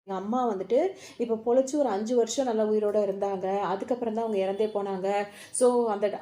எங்க அம்மா வந்துட்டு இப்போ பொழைச்சு ஒரு 5 வருஷம் நல்லா உயிரோட இருந்தாங்க. அதுக்கப்புறம் தான் அவங்க இறந்தே போனாங்க. ஸோ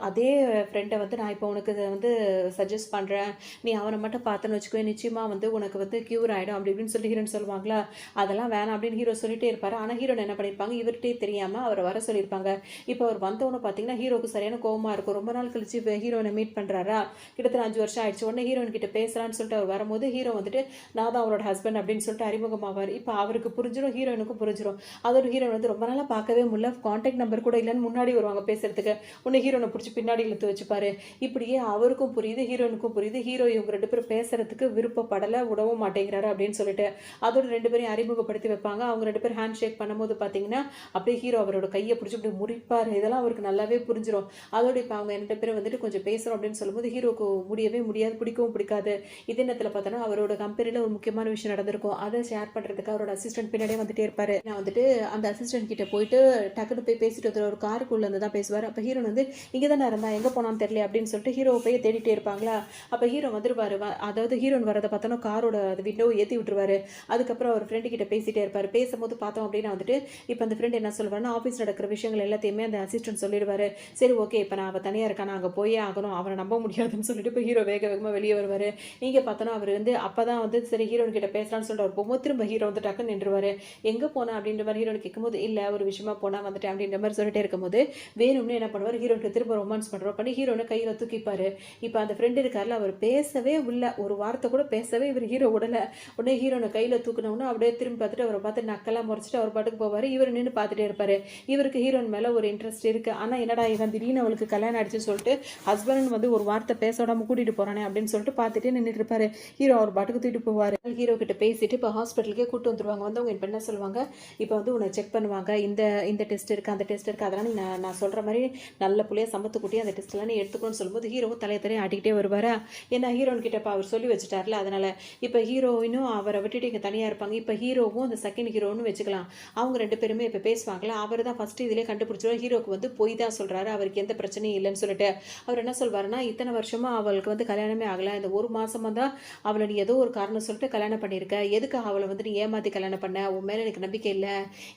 அதே ஃப்ரெண்ட வந்து நான் இப்போ உனக்கு இத வந்து சஜெஸ்ட் பண்றேன். நீ அவன மட்டும் பார்த்தன்னு வச்சுக்கோ, நிச்சயமா வந்து உனக்கு வந்து கியூர் ஆயிடும் அப்படி இப்படின்னு சொல்லி ஹீரோயின் சொல்லுவாங்களா, அதெல்லாம் வேணாம் அப்படின்னு ஹீரோ சொல்லிட்டே இருப்பாரு. ஆனா ஹீரோயின் என்ன பண்ணியிருப்பாங்க, இவர்ட்டயே தெரியாம அவர வர சொல்லியிருப்பாங்க. இப்போ அவர் வந்தவுடனே பார்த்தீங்கன்னா, ஹீரோவுக்கு சரியான கோவமா இருக்கும். ரொம்ப நாள் கழிச்சு ஹீரோயின மீட் பண்றாரா, கிட்டத்தட்ட 5 வருஷம் ஆயிடுச்சு. உடனே ஹீரோயின் கிட்ட பேசலான்னு சொல்லிட்டு அவர் வரும்போது, ஹீரோ வந்துட்டு நான் தான் அவரோட ஹஸ்பண்ட் அப்படின்னு சொல்லிட்டு அறிமுகமாவாரு. இப்போ அவருக்கு புரிஞ்சிரும், ஹீரோயினுக்கும் புரிஞ்சிரும். அதோட ஹீரோயின் வந்து ரொம்ப நாளா பார்க்கவே முடியல. கான்டாக்ட் நம்பர் கூட இல்லன்னு முன்னாடி வருவாங்க பேசுறதுக்கு. உடனே ஹீரோயின புடிச்சு பின்னாடி இழுத்து வச்சுப்பாரு. இப்படியே அவருக்கும் புரியுது, ஹீரோயினுக்கும் புரியுது. ஹீரோ இவங்க 2 பேரும் பேசுறதுக்கு விருப்பப்படல, விடவும் மாட்டேங்கிறாரு அப்படின்னு சொல்லிட்டு. அதோட 2 பேரையும் அறிமுகப்படுத்தி வைப்பாங்க. அவங்க 2 பேரும் ஹேண்ட் ஷேக் பண்ணும்போது பார்த்தீங்கன்னா, அப்படியே ஹீரோ அவரோட கைய புடிச்சு இப்படி முறிப்பாரு. இதெல்லாம் அவருக்கு நல்லாவே புரிஞ்சிரும். அதோட இப்ப அவங்க 2 பேரும் வந்துட்டு கொஞ்சம் பேசுறோம் அப்படின்னு சொல்லும்போது, ஹீரோக்கு முடியவே முடியாது, பிடிக்கவும் பிடிக்காது. இதே நேரத்துல பார்த்தோன்னா, அவரோட கம்பெனில ஒரு முக்கியமான விஷயம் நடந்திருக்கும். அத ஷேர் பண்றதுக்கு அவரோட அசிஸ்டன்ட் பின்னாடியே வந்துட்டே இருப்பாரு. நான் வந்துட்டு அந்த அசிஸ்டன்ட் கிட்ட போயிட்டு டக்குனு போய் பேசிட்டு வந்துரு ஒரு காருக்குள்ள இருந்து தான் பேசுவாரு. அப்ப ஹீரோன் வந்து இங்க தானே இருந்தா, எங்க போனான்னு தெரியல அப்படின்னு சொல்லிட்டு ஹீரோவ போய் தேடிட்டே இருப்பாங்களா. அப்ப ஹீரோ வந்துருவாரு. அதாவது ஹீரோயின் வரத பார்த்தோன்னா காரோட விண்டோவ ஏத்தி விட்டுருவாரு. அதுக்கப்புறம் அவர் ஃப்ரெண்டு கிட்ட பேசிட்டே இருப்பாரு. பேசும்போது பார்த்தோம் அப்படின்னா வந்துட்டு, இப்ப அந்த ஃப்ரெண்ட் என்ன சொல்லுவாருன்னா, ஆஃபீஸ் நடக்கிற விஷயங்கள் எல்லாத்தையுமே அந்த அசிஸ்டன்ட் சொல்லிடுவாரு. சரி ஓகே, இப்ப நான் அவ தனியா இருக்கானா, அங்க போயே ஆகணும், அவன நம்ப முடியாதுன்னு சொல்லிட்டு இப்ப ஹீரோ வேக வேகமா வெளியே வருவாரு. இங்க பார்த்தோன்னா அவர் வந்து அப்பதான் வந்து சரி ஹீரோயின் கிட்ட பேசலாம்னு சொல்லிட்டு அவர் போகும்போது திரும்ப ஹீரோ வந்து டக்குன்னு நின்றுவாரு. எங்க போனா அப்படின்ற மாதிரி ஹீரோயின் கேட்கும்போது, இல்ல ஒரு விஷயமா போனா வந்துட்டேன் அப்படின்ற மாதிரி சொல்லிட்டே இருக்கும்போது, வேணும்னு என்ன பண்ணுவாரு, ஹீரோயினுக்கு திரும்ப ரொமான்ஸ் பண்றோம் பண்ணி ஹீரோயினை கையில தூக்கிப்பாரு. இப்ப அந்த ஃப்ரெண்ட் இருக்காருல, அவர் பேசவே இல்ல, ஒரு வார்த்தை கூட பேசவே இவர் ஹீரோ விடல. உடனே ஹீரோனை கையில தூக்குனவுடனே அப்படியே திரும்பி பார்த்துட்டு அவரை பார்த்து நக்கெல்லாம் முறைச்சிட்டு அவர் பாட்டுக்கு போவாரு. இவர் நின்று பார்த்துட்டே இருப்பாரு. இவருக்கு ஹீரோயின் மேல ஒரு இன்ட்ரெஸ்ட் இருக்கு. ஆனா என்னடா இவன் திடீர்னு அவளுக்கு கல்யாணம் ஆயிடுச்சு சொல்லிட்டு ஹஸ்பண்ட் வந்து ஒரு வார்த்தை பேச விடாம கூட்டிட்டு போறானே அப்படின்னு சொல்லிட்டு பார்த்துட்டே நின்றுட்டு இருப்பாரு. ஹீரோ அவர் பாட்டுக்கு தூக்கிட்டு போவாரு. ஹீரோ கிட்ட பேசிட்டு இப்போ ஹாஸ்பிட்டலுக்கே கூட்டு வந்துருவாங்க. வந்தவங்க இப்போ என்ன சொல்லுவாங்க, இப்போ வந்து உன்னை செக் பண்ணுவாங்க, இந்த இந்த டெஸ்ட் இருக்கு, அந்த டெஸ்ட் இருக்கு, அதெல்லாம் நான் சொல்ற மாதிரி நல்ல புள்ளைய சமத்து குட்டி அந்த டெஸ்ட் எல்லாம் நீ எடுத்துக்கணும்னு சொல்லும்போது ஹீரோவும் தலையை ஆட்டிக்கிட்டே வருவாரா. ஏன்னா ஹீரோயின் கிட்ட இப்போ அவர் சொல்லி வச்சுட்டார்ல, அதனால இப்போ ஹீரோயினும் அவரை விட்டுட்டு இங்கே தனியாக இருப்பாங்க. இப்போ ஹீரோவும் அந்த செகண்ட் ஹீரோன்னு வச்சுக்கலாம். அவங்க 2 பேருமே இப்போ பேசுவாங்களா. அவர் தான் ஃபர்ஸ்ட் இதிலே கண்டுபிடிச்சிருவார், ஹீரோக்கு வந்து பொய் தான் சொல்றாரு, அவருக்கு எந்த பிரச்சனையும் இல்லைன்னு சொல்லிட்டு. அவர் என்ன சொல்வாருன்னா, இத்தனை வருஷமா அவளுக்கு வந்து கல்யாணமே ஆகல, இந்த ஒரு மாசமா தான் அவளை நீ ஏதோ ஒரு காரணம் சொல்லிட்டு கல்யாணம் பண்ணியிருக்க, எதுக்காக அவளை வந்து நீ ஏமாத்தி கல்யாணம் பண்ண, உன் மேல எனக்கு நம்பிக்கை இல்லை,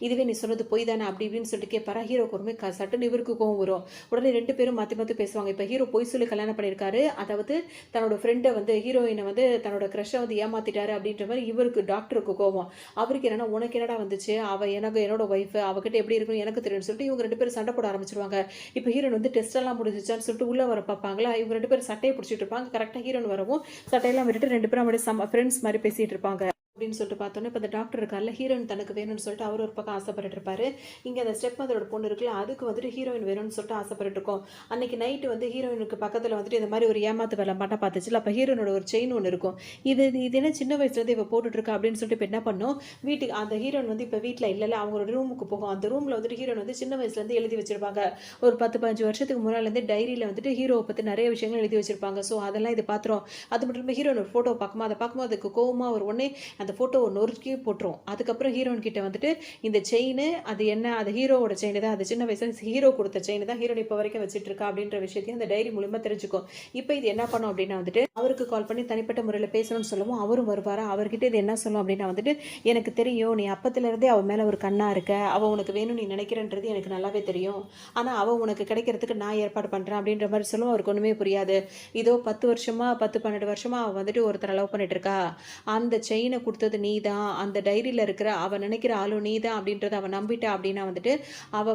இதுவே நீ சொன்னது பொய் தானே அப்படி இப்படின்னு சொல்லிட்டு கேட்பாரா. ஹீரோக்கு ஒருமே சட்டுன்னு இவருக்கு கோவம் வரும். உடனே 2 பேரும் மாற்றி மாற்றி பேசுவாங்க. இப்போ ஹீரோ பொய் சொல்லி கல்யாணம் பண்ணியிருக்காரு, அதாவது தன்னோட ஃப்ரெண்டை வந்து ஹீரோயினை வந்து தன்னோட க்ரஷை வந்து ஏமாத்திட்டாரு அப்படின்ற மாதிரி இவருக்கு டாக்டருக்கு கோவம். அவருக்கு என்னன்னா, உனக்கு என்னடா வந்துச்சு, அவ எனக்கு என்னோட ஒய்ஃப், அவகிட்ட எப்படி இருக்குன்னு எனக்கு தெரியும்னு சொல்லிட்டு இவங்க 2 பேரும் சண்டை போட ஆரம்பிச்சிருவாங்க. இப்போ ஹீரோயின் வந்து டெஸ்ட் எல்லாம் முடிஞ்சிச்சான்னு சொல்லிட்டு உள்ள வர பார்ப்பாங்களா. இவங்க 2 பேரும் சட்டையை பிடிச்சிட்டு இருப்பாங்க. கரெக்டாக ஹீரோயின் வரவும் சட்டையெல்லாம் விட்டுட்டு 2 பேரும் அப்படியே ஃப்ரெண்ட்ஸ் மாதிரி பேசிட்டு இருப்பாங்க. அப்படின்னு சொல்லிட்டு பார்த்தோன்னே இப்போ அந்த டாக்டர் இருக்கார்ல, ஹீரோயின் தனக்கு வேணும்னு சொல்லிட்டு அவர் ஒரு பக்கம் ஆசைப்பட்டு இருப்பாரு. இங்கே அந்த ஸ்டெப் மதரோட பொண்ணு இருக்குல்ல, அதுக்கு வந்துட்டு ஹீரோயின் வேணும்னு சொல்லிட்டு ஆசைப்பட்டு இருக்கோம். அன்னைக்கு நைட்டு வந்து ஹீரோயினுக்கு பக்கத்தில் வந்துட்டு இந்த மாதிரி ஒரு ஏமாத்து வேலை பண்ண பார்த்துச்சுல, அப்போ ஹீரோனோட ஒரு செயின் ஒன்று இருக்கும். இது இது என்ன சின்ன வயசுலேருந்து இவ போட்டுட்டு இருக்கா அப்படின்னு சொல்லிட்டு இப்போ என்ன பண்ணோம், வீட்டுக்கு அந்த ஹீரோயின் வந்து இப்போ வீட்டில் இல்லைல்ல, அவங்களோட ரூமுக்கு போகும். அந்த ரூமில் வந்துட்டு ஹீரோயின் வந்து சின்ன வயசுலேருந்து எழுதி வச்சிருப்பாங்க. ஒரு 10-15 வருஷத்துக்கு முன்னாலேருந்து டைரியில் வந்துட்டு ஹீரோவை பற்றி நிறைய விஷயங்கள் எழுதி வச்சிருப்பாங்க. ஸோ அதெல்லாம் இது பார்த்துரும். அது மட்டும் இல்லாமல் ஹீரோயின் ஒரு ஃபோட்டோ பார்க்கும்போது அதை பார்க்கும்போது அதுக்கு கோவமாக ஒரு ஒன்னே அந்த ஃபோட்டோவை நொறுக்கி போட்டுரும். அதுக்கப்புறம் ஹீரோயின் கிட்ட வந்துட்டு இந்த செயின் அது என்ன, அது ஹீரோவோட செயின் தான், அது சின்ன வயசுல ஹீரோ கொடுத்த செயின் தான் ஹீரோயின் இப்போ வரைக்கும் வச்சுட்டு இருக்கா அப்படின்ற விஷயத்தையும் அந்த டைரி மூலமா தெரிஞ்சுக்கும். இப்போ இது என்ன பண்ணும் அப்படின்னா வந்துட்டு அவருக்கு கால் பண்ணி தனிப்பட்ட முறையில் பேசணும்னு சொல்லவும் அவரும் வருவாரா. அவர்கிட்ட இது என்ன சொல்லும் அப்படின்னா வந்துட்டு, எனக்கு தெரியும் நீ அப்பத்துல இருந்தே அவன் மேல ஒரு கண்ணா இருக்க, அவ உனக்கு வேணும் நீ நினைக்கிறன்றது எனக்கு நல்லாவே தெரியும், ஆனா அவ உனக்கு கிடைக்கிறதுக்கு நான் ஏற்பாடு பண்றேன் அப்படின்ற மாதிரி சொல்லும். அவருக்கு ஒண்ணுமே புரியாது. இதோ 10 வருஷமா 10-12 வருஷமா அவ வந்துட்டு ஒருத்தரை லவ் பண்ணிட்டு இருக்கா, அந்த செயினை கொடுத்தது நீ தான், அந்த டைரியில் இருக்கிற அவ நினைக்கிற ஆளும் நீ தான் அப்படின்றத அவன் நம்பிட்டா அப்படின்னா வந்துட்டு அவ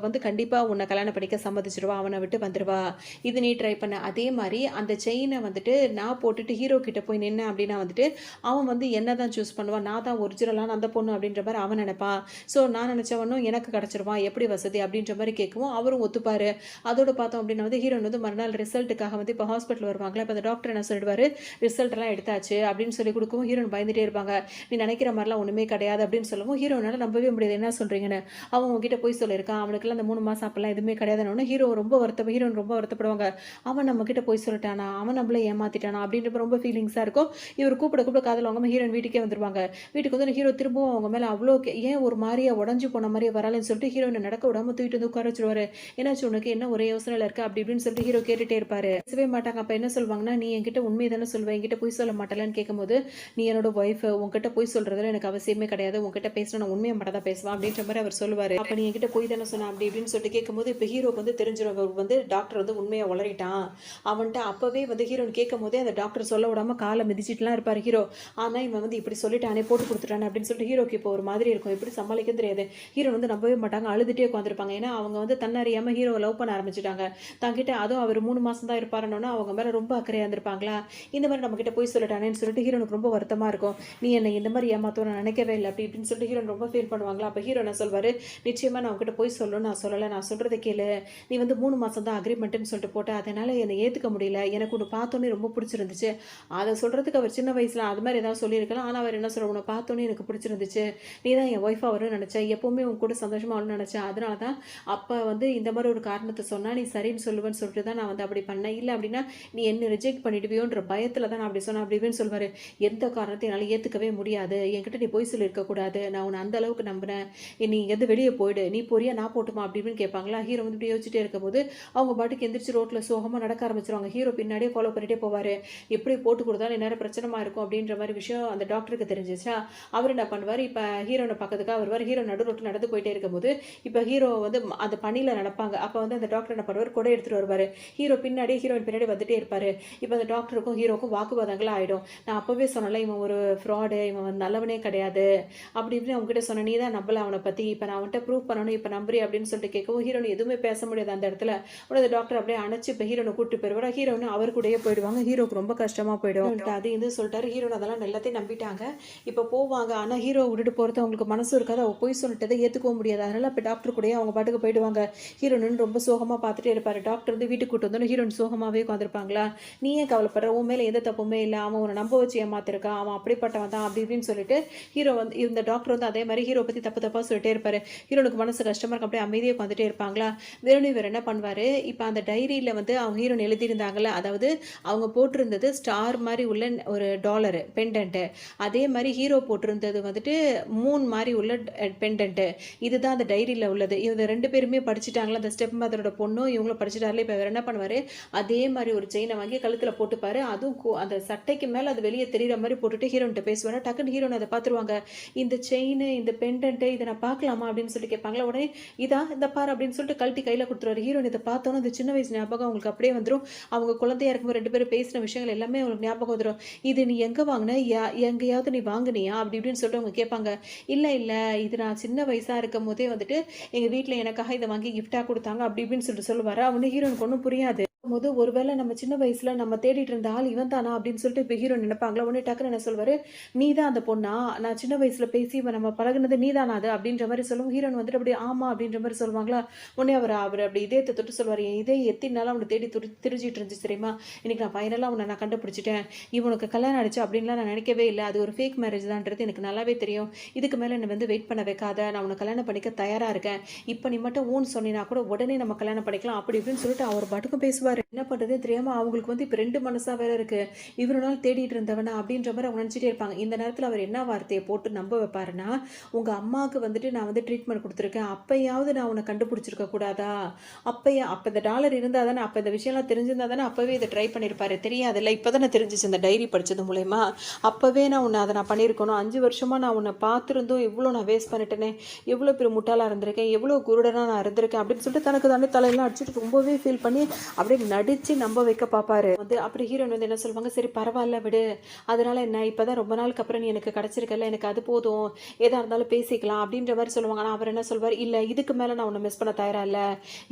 வந்து கண்டிப்பாக உன்னை கல்யாணம் பண்ணிக்க சம்மதிச்சிருவா, அவனை விட்டு வந்துடுவா. இது நீ ட்ரை பண்ண. அதே மாதிரி அந்த செயினை வந்துட்டு நான் போட்டுட்டு ஹீரோ கிட்ட போய் நின்னேன் அப்படின்னா வந்துட்டு அவன் வந்து என்ன தான் சூஸ் பண்ணுவான், நான் தான் ஒரிஜினலான அந்த பொண்ணு அப்படின்ற மாதிரி அவன் நினைப்பான். ஸோ நான் நினச்சவனும் எனக்கு கிடச்சிருவான், எப்படி வசதி அப்படின்ற மாதிரி கேட்கவும் அவரும் ஒத்துப்பாரு. அதோட பார்த்தோம் அப்படின்னா வந்து ஹீரோன் வந்து மறுநாள் ரிசல்ட்டுக்காக வந்து இப்போ ஹாஸ்பிட்டல் வருவாங்களா. இப்போ அந்த டாக்டர் என்ன சொல்லிடுவாரு, ரிசல்ட் எல்லாம் எடுத்தாச்சு அப்படின்னு சொல்லி கொடுக்கவும் ஹீரோன் பயந்துட்டே இருப்பாங்க. நீ நினைக்கிற மாதிரிலாம் ஒன்றுமே கிடையாது அப்படின்னு சொல்லவும் ஹீரோனால நம்பவே முடியாது. என்ன சொல்கிறீங்கன்னு, அவன் உங்ககிட்ட போய் சொல்லியிருக்கான், அவனுக்குலாம் அந்த 3 மாதம் அப்பெல்லாம் எதுவுமே கிடையாதுன்னு ஹீரோயின் ரொம்ப வருத்தப்படுவாங்க. அவன் நம்ம கிட்ட போய் சொல்லிட்டானா, அவன் நம்மள ஏமாத்திட்டானா அப்படின்ற ரொம்ப ஃபீலிங்ஸாக இருக்கும். இவர் கூப்பிட கூப்பிட காதல் வாங்காம ஹீரோயின் வீட்டுக்கே வந்துருவாங்க. வீட்டுக்கு வந்து ஹீரோ திரும்பவும் அவங்க மேலே அவ்வளோ ஏன் ஒரு மாதிரியா உடஞ்சி போன மாதிரியே வராலன்னு சொல்லிட்டு ஹீரோயினை நடக்க விடாம தூக்கிட்டு வந்து உட்கார வச்சிருவாரு. என்னாச்சு உனக்கு, என்ன ஒரே யோசனையில் இருக்கு அப்படி இப்படின்னு சொல்லிட்டு ஹீரோ கேட்டுட்டே இருப்பாரு. பேசவே மாட்டாங்க. அப்போ என்ன சொல்லுவாங்கன்னா, நீ என்கிட்ட உண்மை தானே சொல்லுவேன், என்கிட்ட போய் சொல்ல மாட்டலன்னு கேட்கும்போது, நீ என்னோட ஒய்ஃப், உன்கிட்ட போய் சொல்றதுல எனக்கு அவசியமே கிடையாது. உன்கிட்ட பேசினா நான் உண்மையை மட்டும் தான் பேசுவேன் அப்படின்ற மாதிரி அவர் சொல்லுவாரு. அப்ப நீ என்கிட்ட போய் தானே சொன்ன அப்படி இப்படின்னு சொல்லிட்டு கேட்கும்போது, இப்ப ஹீரோக்கு வந்து தெரிஞ்சிடும் இவர் வந்து டாக்டர் வந்து உண்மையை உளறிட்டான். அவன்கிட்ட அப்பவே வந்து ஹீரோயின் கேட்கும் போதே அந்த டாக்டர் சொல்ல விடாம காலை மிதிச்சிட்டுலாம் இருப்பாரு ஹீரோ. ஆனா இவன் வந்து இப்படி சொல்லிட்டானே, போட்டு கொடுத்துட்டானே அப்படின்னு சொல்லிட்டு ஹீரோக்கு இப்போ ஒரு மாதிரி இருக்கும். எப்படி சமாளிக்க தெரியாது. ஹீரோ வந்து நம்பவே மாட்டாங்க, அழுதுட்டே உட்காந்துருப்பாங்க. ஏன்னா அவங்க வந்து தன்னறியாம ஹீரோவை லவ் பண்ண ஆரம்பிச்சுட்டாங்க. தங்கிட்ட அதுவும் அவர் 3 மாசம் தான் இருப்பாருன்னா அவங்க மேல ரொம்ப அக்கறையா இருந்திருப்பாங்களா. இந்த மாதிரி நம்ம கிட்ட போய் சொல்லிட்டானேன்னு சொல்லிட்டு ஹீரோனுக்கு ரொம்ப வருத்தமா இருக்கும். நீ என்னை இந்த மாதிரி ஏமாத்தும் நான் நினைக்கவே இல்லை அப்படி இப்படின்னு சொல்லிட்டு ஹீரோன் ரொம்ப ஃபீல் பண்ணுவாங்களா. அப்ப ஹீரோ என்ன சொல்வாரு, நிச்சயமா நான் உங்ககிட்ட போய் சொல்லணும், நான் சொல்லலை, நான் சொல்றதை கேளு. நீ வந்து 3 மாசம் தான் அக்ரிமெண்ட்னு சொல்லிட்டு போட்ட, அதனால என்னை ஏத்துக்க முடியல. எனக்கு ஒன்று பார்த்தோன்னே ரொம்ப பிடிச்சிருந்துச்சு. அதை சொல்றதுக்கு அவர் சின்ன வயசுல அது மாதிரி ஏதாவது சொல்லியிருக்கலாம். ஆனா அவர் என்ன சொல்ற, உன்னை பார்த்தோன்னே எனக்கு பிடிச்சிருந்துச்சு, நீ தான் என் ஒய்ஃபா வரும்னு நினைச்சேன், எப்பவுமே உன் கூட சந்தோஷமா வரும்னு நினைச்சேன், அதனால தான் அப்போ வந்து இந்த மாதிரி ஒரு காரணத்தை சொன்னால் நீ சரின்னு சொல்லுவேன்னு சொல்லிட்டு தான் நான் வந்து அப்படி பண்ணேன். இல்லை அப்படின்னா நீ என்ன ரிஜெக்ட் பண்ணிடுவியோன்ற பயத்தில் தான் நான் அப்படி சொன்னேன் அப்படி இப்படின்னு சொல்வார். எந்த காரணத்தை என்னால் ஏற்றுக்கவே முடியாது, என்கிட்ட நீ போய் சொல்லியிருக்கக்கூடாது, நான் உன்னை அந்த அளவுக்கு நம்புறேன், நீ எது வெளியே போயிடு, நீ போறியா நான் போட்டுமா அப்படி இப்படின்னு கேட்பாங்களா. ஹீரோ வந்து இப்படி யோசிச்சுட்டே இருக்கும்போது அவங்க பாட்டுக்கு எந்திரிச்சு ரோட்டில் சோகமாக நடக்க ஆரம்பிச்சிருவாங்க. ஹீரோ பின்னாடியே ஃபாலோ பண்ணிட்டே போவார். எப்படி போட்டு கொடுத்தாலும் நேரம் பிரச்சனமா இருக்கும் அப்படின்ற மாதிரி விஷயம் அந்த டாக்டருக்கு தெரிஞ்சிச்சா. அவர் என்ன பண்ணுவார், இப்போ ஹீரோனை பக்கத்துக்காக வருவார். ஹீரோ நடு ரோட்டில் நடந்து போயிட்டே இருக்கும்போது இப்போ ஹீரோ வந்து அந்த பணியில் நடப்பாங்க. அப்போ வந்து அந்த டாக்டர் என்ன பண்ணுவார், கொடை எடுத்துகிட்டு வருவார். ஹீரோ பின்னாடி ஹீரோயின் பின்னாடி வந்துட்டே இருப்பார். இப்போ அந்த டாக்டருக்கும் ஹீரோக்கும் வாக்குவாதங்களாக ஆகிடும். நான் அப்போவே சொன்னல இவன் ஒரு ஃப்ராடு, இவன் வந்து நல்லவனே கிடையாது அப்படி இப்படின்னு அவங்ககிட்ட சொன்ன, நீ தான் நம்பல அவனை பற்றி, இப்போ நான் அவன்கிட்ட ப்ரூவ் பண்ணணும், இப்போ நம்புறி அப்படின்னு சொல்லிட்டு கேட்கவும் ஹீரோன் எதுவுமே பேச முடியாது அந்த இடத்துல. உடனே அந்த டாக்டர் அப்படியே அணைச்சு இப்போ ஹீரோனை கூப்பிட்டு போயிடுவார். ஹீரோன்னு அவர் கூடயே போயிடுவாங்க. ஹீரோக்கு ரொம்ப கஷ்டமாக போயிடும். அது இது சொல்லிட்டாரு. ஹீரோன் அதெல்லாம் எல்லாத்தையும் நம்பிட்டாங்க. இப்போ போவாங்க. ஆனால் ஹீரோ விட்டுட்டு போகிறது அவங்களுக்கு மனசு இருக்காது. அவள் போய் சொல்லிட்டதை ஏற்றுக்கவும் முடியாது. அதனால இப்போ டாக்டர் கூடயே அவங்க பாட்டுக்கு போயிடுவாங்க. ஹீரோயின் ரொம்ப சோகமாக பார்த்துட்டே இருப்பார். டாக்டர் வந்து வீட்டுக்கு கூட்டு வந்தோன்னு ஹீரோயின் சோகமாகவே உட்காந்துருப்பாங்களா. நீ ஏன் கவலைப்படுற, உன் மேலே எந்த தப்புமே இல்லை, அவன் உன்னை நம்ப வச்சு ஏமாத்திருக்கான், அவன் அப்படிப்பட்டவன் தான் அப்படி இப்படின்னு சொல்லிட்டு ஹீரோ வந்து இந்த டாக்டர் வந்து அதே மாதிரி ஹீரோ பற்றி தப்பு தப்பாக சொல்லிட்டே இருப்பார். ஹீரோனுக்கு மனசு கஷ்டமாக இருக்கும். அப்படியே அமைதியாக உட்காந்துட்டே இருப்பாங்களா. வேணும் இவர் என்ன பண்ணுவார், இப்போ அந்த டைரியில் வந்து அவங்க ஹீரோன் எழுதியிருந்தாங்கல்ல, அதாவது அவங்க போட்டிருந்தது ஸ்டார் மாதிரி உள்ள ஒரு டாலரு பெண்டன்ட்டு, அதே மாதிரி ஹீரோ போட்டிருந்தது வந்துட்டு மூன் மாதிரி உள்ள பெண்டன்ட்டு. இதுதான் அந்த டைரியில் உள்ளது. இவங்க 2 பேருமே படிச்சுட்டாங்களா, அந்த ஸ்டெப் மதரோட பொண்ணும் இவங்களும் படிச்சுட்டாரில். இப்போ அவர் என்ன பண்ணுவார், அதே மாதிரி ஒரு செயினை வாங்கி கழுத்தில் போட்டுப்பாரு. அதுவும் அந்த சட்டைக்கு மேலே அது வெளியே தெரிகிற மாதிரி போட்டுட்டு ஹீரோன்ட்ட பேசுவார். டக்குன்னு ஹீரோன் அதை பார்த்துருவாங்க. இந்த செயின், இந்த பெண்டன்ட்டு, இதை நான் பார்க்கலாமா அப்படின்னு சொல்லிட்டு கேட்பாங்களா. உடனே இதா இந்த பாரு அப்படின்னு சொல்லிட்டு கழட்டி கையில் கொடுத்துருவாரு. ஹீரோன் இதை பார்த்தோன்னா அந்த சின்ன வயசு ஞாபகம் அவங்களுக்கு அப்படியே வந்துடும். அவங்க குழந்தையா இருக்கும்போது 2 பேரும் பேசின விஷயங்கள் எல்லாமே அவங்களுக்கு ஞாபகம் வந்துடும். இது நீ எங்கே வாங்கின, எங்கேயாவது நீ வாங்கினியா அப்படி இப்படின்னு சொல்லிட்டு அவங்க கேட்பாங்க. இல்லை இல்லை, இது நான் சின்ன வயசாக இருக்கும் போதே வந்துட்டு எங்கள் வீட்டில் எனக்காக இதை வாங்கி கிஃப்டாக கொடுத்தாங்க அப்படி இப்படின்னு சொல்லிட்டு சொல்லுவார். அவனு ஹீரோனுக்கு ஒன்றும் புரியாது. போது ஒருவேளை நம்ம சின்ன வயசுல நம்ம தேடிட்டு இருந்த ஆள் இவன் தானா அப்படின்னு சொல்லிட்டு இப்போ ஹீரோ நினைப்பாங்களா. உடனே டக்குன்னு என்ன சொல்வாரு, நீ தான் அந்த பொண்ணா, நான் சின்ன வயசுல பேசி நம்ம பழகுனது நீ தானா அது அப்படின்ற மாதிரி சொல்லுவோம். ஹீரோன் வந்துட்டு அப்படி ஆமா அப்படின்ற மாதிரி சொல்லுவாங்களா. உடனே அவர் அப்படி இதயத்தை தொட்டு சொல்வார், என் இதே எத்தினாலும் அவனை தேடி திரிஞ்சிட்டு இருந்துச்சு தெரியுமா, இன்னைக்கு நான் ஃபைனலாக அவனை நான் கண்டுபிடிச்சிட்டேன், இவனுக்கு கல்யாணம் ஆயிடுச்சு அப்படின்லாம் நான் நினைக்கவே இல்லை, அது ஒரு ஃபேக் மேரேஜ் தான்ன்றது எனக்கு நல்லாவே தெரியும், இதுக்கு மேலே என்னை வந்து வெயிட் பண்ண வைக்காத, நான் உன்னை கல்யாணம் பண்ணிக்க தயாரா இருக்கேன், இப்போ நீ மட்டும் ஊன்னு சொன்னா கூட உடனே நம்ம கல்யாணம் பண்ணிக்கலாம் அப்படி இப்படின்னு சொல்லிட்டு அவர் பாட்டுக்கும் பேசுவார். என்ன பண்றதே தெரியாம அவங்களுக்கு வந்து இப்ப 2 மனசா வேற இருக்கு. இவ்வளவு நாள் தேடிட்டு இருந்தவனா அப்படின்ற மாதிரி அவங்க நினைச்சிட்டே இருப்பாங்க. இந்த நேரத்துல அவர் என்ன வார்த்தையை போட்டு நம்ப வைப்பாருன்னா, உங்க அம்மாவுக்கு வந்துட்டு நான் வந்து ட்ரீட்மெண்ட் கொடுத்துருக்கேன், அப்பயாவது நான் உன்னை கண்டுபிடிச்சிருக்க கூடாதா, அப்ப இந்த டாலர் இருந்தா தானே, அப்ப இந்த விஷயம்லாம் தெரிஞ்சிருந்தா தானே அப்பவே இதை ட்ரை பண்ணிருப்பாரு, தெரியாதுல்ல, இப்பதானே தெரிஞ்சிச்சு இந்த டைரி படிச்சது மூலயமா, அப்பவே நான் உன்னை அதை நான் பண்ணியிருக்கணும், 5 வருஷமா நான் உன்னை பார்த்துருந்தோம் எவ்வளோ நான் வேஸ்ட் பண்ணிட்டேனே, எவ்வளோ பெரிய முட்டாளா இருந்திருக்கேன், எவ்வளோ குருடனா நான் இருந்திருக்கேன் அப்படின்னு சொல்லிட்டு தனக்கு தானே தலையெல்லாம் அடிச்சுட்டு ரொம்பவே ஃபீல் பண்ணி அப்படியே நடிச்சு நம்ப வைக்க பார்ப்பாரு. வந்து அப்படி ஹீரோயின் வந்து என்ன சொல்லுவாங்க, சரி பரவாயில்ல விடு, அதனால என்ன, இப்பதான் ரொம்ப நாளுக்கு அப்புறம் நீ எனக்கு கிடைச்சிருக்கல, எனக்கு அது போதும், ஏதா இருந்தாலும் பேசிக்கலாம் அப்படின்ற மாதிரி சொல்லுவாங்க. ஆனால் அவர் என்ன சொல்வார், இல்லை இதுக்கு மேலே நான் உன்னை மிஸ் பண்ண தயாரா இல்லை,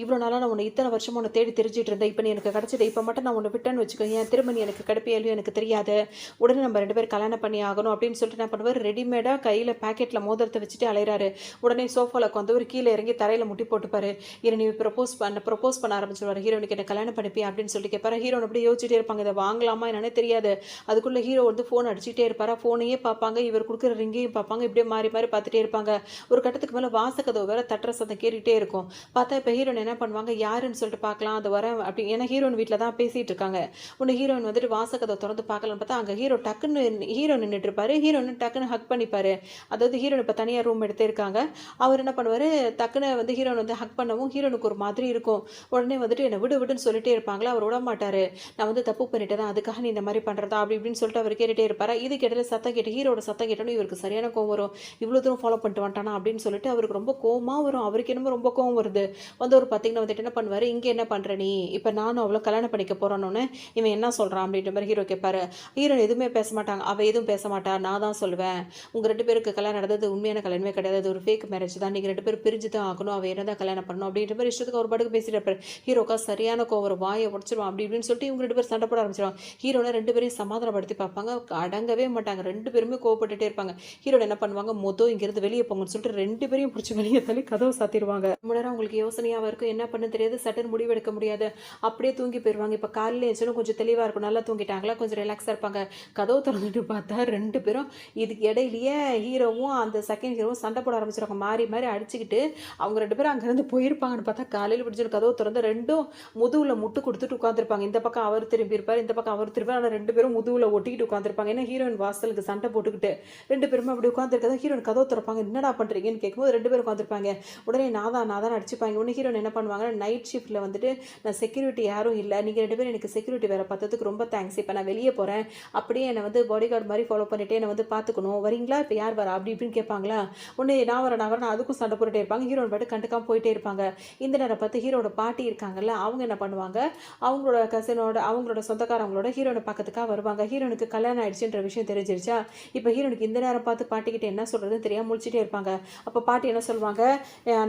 இவ்வளோ நாளாக நான் உன்னை இத்தனை வருஷமா உன்னை தேடி தெரிஞ்சிட்டு இருந்தேன், இப்போ நீ எனக்கு கிடைச்சிட்டு இப்போ மட்டும் நான் உன்னை விட்டேன்னு வச்சுக்கோ, ஏன் திரும்ப நீ எனக்கு கிடைப்பியலையும் எனக்கு தெரியாது, உடனே நம்ம 2 பேரும் கல்யாணம் பண்ணி ஆகணும் அப்படின்னு சொல்லிட்டு என்ன பண்ணுவார், ரெடிமேடாக கையில் பேக்கெட்டில் மோதிரத்தை வச்சுட்டு அலையிறாரு. உடனே சோஃபாவில் உட்காந்து ஒரு கீழே இறங்கி தரையில் முட்டி போட்டுப்பாரு. இதை நீ ப்ரப்போஸ் பண்ண ஆரம்பிச்சிருவார். ஹீரோனுக்கு என்ன கல்யாணம் பண்ணிப்பி அப்படின்னு சொல்லி கேட்பாரு. ஹீரோன் அப்படியே யோசிச்சுட்டே இருப்பாங்க, இதை வாங்கலாமா என்னன்னே தெரியாது. அதுக்குள்ளே ஹீரோ வந்து ஃபோன் அடிச்சுட்டே இருப்பாரா, ஃபோனையே பார்ப்பாங்க, இவர் கொடுக்குற ரிங்கையும் பார்ப்பாங்க, இப்படியே மாறி மாறி பார்த்துட்டே இருப்பாங்க. ஒரு கட்டத்துக்கு மேலே வாசக்கதவு வேற தட்டுற சத்தம் கேட்டுகிட்டே இருக்கும். பார்த்தா இப்போ ஹீரோன் என்ன பண்ணுவாங்க, யாருன்னு சொல்லிட்டு பார்க்கலாம் அது வரேன் அப்படி, ஏன்னா ஹீரோன் வீட்டில் தான் பேசிகிட்டு இருக்காங்க. உன்னை ஹீரோயின் வந்துட்டு வாசக்கதவை திறந்து பார்க்கலான்னு பார்த்தா அங்கே ஹீரோ நின்றுட்டு இருப்பாரு. ஹீரோன்னு டக்குன்னு ஹக் பண்ணிப்பாரு. அதாவது ஹீரோன் இப்போ தனியாக ரூம் எடுத்தே இருக்காங்க. அவர் என்ன பண்ணுவார், டக்குன்னு வந்து ஹீரோன் வந்து ஹக் பண்ணவும் ஹீரோனுக்கு ஒரு மாதிரி இருக்கும். உடனே வந்துட்டு என்னை விடுன்னு சொல்லிட்டு சொல்லிட்டே இருப்பாங்களா, அவர் விட மாட்டாரு. நான் வந்து தப்பு பண்ணிட்டேன் அதுக்காக நீ இந்த மாதிரி பண்ணுறதா அப்படி இப்படின்னு சொல்லிட்டு அவர் கேட்டுகிட்டே இருப்பார். இது கேட்டதில் சத்தம் கேட்டு ஹீரோட சத்தம் கேட்டோன்னு இவருக்கு சரியான கோவம் வரும். இவ்வளோ தூரம் ஃபாலோ பண்ணிட்டு வந்துட்டானா அப்படின்னு சொல்லிட்டு அவருக்கு ரொம்ப கோவமாக வரும். அவருக்கு என்னமோ ரொம்ப கோவம் வருது. வந்து ஒரு பார்த்தீங்கன்னா வந்துட்டு என்ன பண்ணுவார், இங்கே என்ன பண்ணுற நீ, இப்போ நானும் அவ்வளோ கல்யாணம் பண்ணிக்க போகிறோன்னு இவன் என்ன சொல்கிறான் அப்படின்ற மாதிரி ஹீரோ கேட்பாரு. ஹீரோ எதுவுமே பேச மாட்டாங்க. அவள் எதுவும் பேச மாட்டா. நான் தான் சொல்லுவேன், உங்கள் 2 பேருக்கு கல்யாணம் நடந்தது உண்மையான கல்யாணமே கிடையாது, அது ஒரு ஃபேக் மேரேஜ் தான், நீங்கள் 2 பேரும் பிரிஞ்சு தான் ஆகணும், அவள் என்ன தான் கல்யாணம் பண்ணணும் அப்படின்ற மாதிரி இஷ்டத்துக்கு ஒரு பாட்டுக்கு பேசிட்டு இருப்பார். ஹீரோக்கா சரியான கோவம் வரும். வாயை உடச்சிருவான் அப்படி இப்படின்னு சொல்லிட்டு இவங்க 2 பேரும் சண்டை போட ஆரம்பிச்சிருவாங்க. ஹீரோனை 2 பேரையும் சமாதானப்படுத்தி பார்ப்பாங்க. அடங்கவே மாட்டாங்க. 2 பேருமே கோவப்பட்டுட்டே இருப்பாங்க. ஹீரோட என்ன பண்ணுவாங்க, இங்கிருந்து வெளியே போங்கன்னு சொல்லிட்டு 2 பேரையும் பிடிச்சி வெளியே தள்ளி கதவை சாத்திடுவாங்க. ரொம்ப நேரம் அவங்களுக்கு யோசனையாக இருக்கும், என்ன பண்ண தெரியாது, சட்டன் முடிவு எடுக்க முடியாது. அப்படியே தூங்கி போயிடுவாங்க. இப்போ காலையில் எழுந்துச்சுன்னா கொஞ்சம் தெளிவாக இருக்கும், நல்லா தூங்கிட்டாங்களா, கொஞ்சம் ரிலாக்ஸாக இருப்பாங்க. கதவு திறந்துட்டு பார்த்தா 2 பேரும் இதுக்கு இடையிலேயே ஹீரோவும் அந்த செகண்ட் ஹீரோவும் சண்டை போட ஆரம்பிச்சிருவாங்க. மாறி மாறி அடிச்சுக்கிட்டு அவங்க 2 பேரும் அங்கேருந்து போயிருப்பாங்கன்னு பார்த்தா காலையில் பிடிச்சிட்டு கதவு திறந்து 2ம் முதுகில் முட்டு கொடுத்துட்டு உட்காந்துருப்பாங்க. இந்த பக்கம் அவர் திரும்பி இருப்பார், இந்த பக்கம் அவர் திரும்பி. ஆனால் 2 பேரும் முதுகில் ஒட்டிக்கிட்டு உட்காந்துருப்பாங்க. ஏன்னா ஹீரோயின் வாசலுக்கு சண்டை போட்டுக்கிட்டு 2 பேருமே அப்படி உட்காந்துருக்கா. ஹீரோயின் கதவு திறப்பாங்க. என்னடா பண்ணுறீங்கன்னு கேட்கும்போது 2 பேரும் உட்காந்துருப்பாங்க. உடனே நான் தான் அடிச்சுப்பாங்க. உடனே ஹீரோயின் என்ன பண்ணுவாங்க, நைட் ஷிஃப்ட்டில் வந்துட்டு நான் செக்யூரிட்டி யாரும் இல்லை, நீங்கள் 2 பேரும் எனக்கு செக்யூரிட்டி வேலை பார்த்ததுக்கு ரொம்ப தேங்க்ஸ், இப்போ நான் வெளியே போகிறேன், அப்படியே என்னை வந்து பாடி கார்டு மாதிரி ஃபாலோ பண்ணிவிட்டு என்னை வந்து பார்த்துக்கணும், வரீங்களா, இப்போ யார் வரா அப்படி இப்படின்னு கேட்பாங்களா. உடனே நான் வரேன் அதுக்கும் சண்டை போட்டுட்டே இருப்பாங்க. ஹீரோயின் பாட்டு கண்டுக்காமல் போயிட்டே இருப்பாங்க. இந்த நேரம் பார்த்து ஹீரோட பாட்டி இருக்காங்கல்ல, அவங்க என்ன பண்ணுவாங்க, அவங்களோட கசினோட அவங்களோட சொந்தக்காரங்களோட ஹீரோனை பார்க்கறதுக்காக வருவாங்க. ஹீரோனுக்கு கல்யாணம் ஆயிடுச்சுன்ற விஷயம் தெரிஞ்சிருச்சா. இப்போ ஹீரோனுக்கு இந்த நேரம் பார்த்து பாட்டிக்கிட்ட என்ன சொல்கிறதுன்னு தெரியாமல் முழிச்சிட்டே இருப்பாங்க. அப்போ பாட்டி என்ன சொல்லுவாங்க,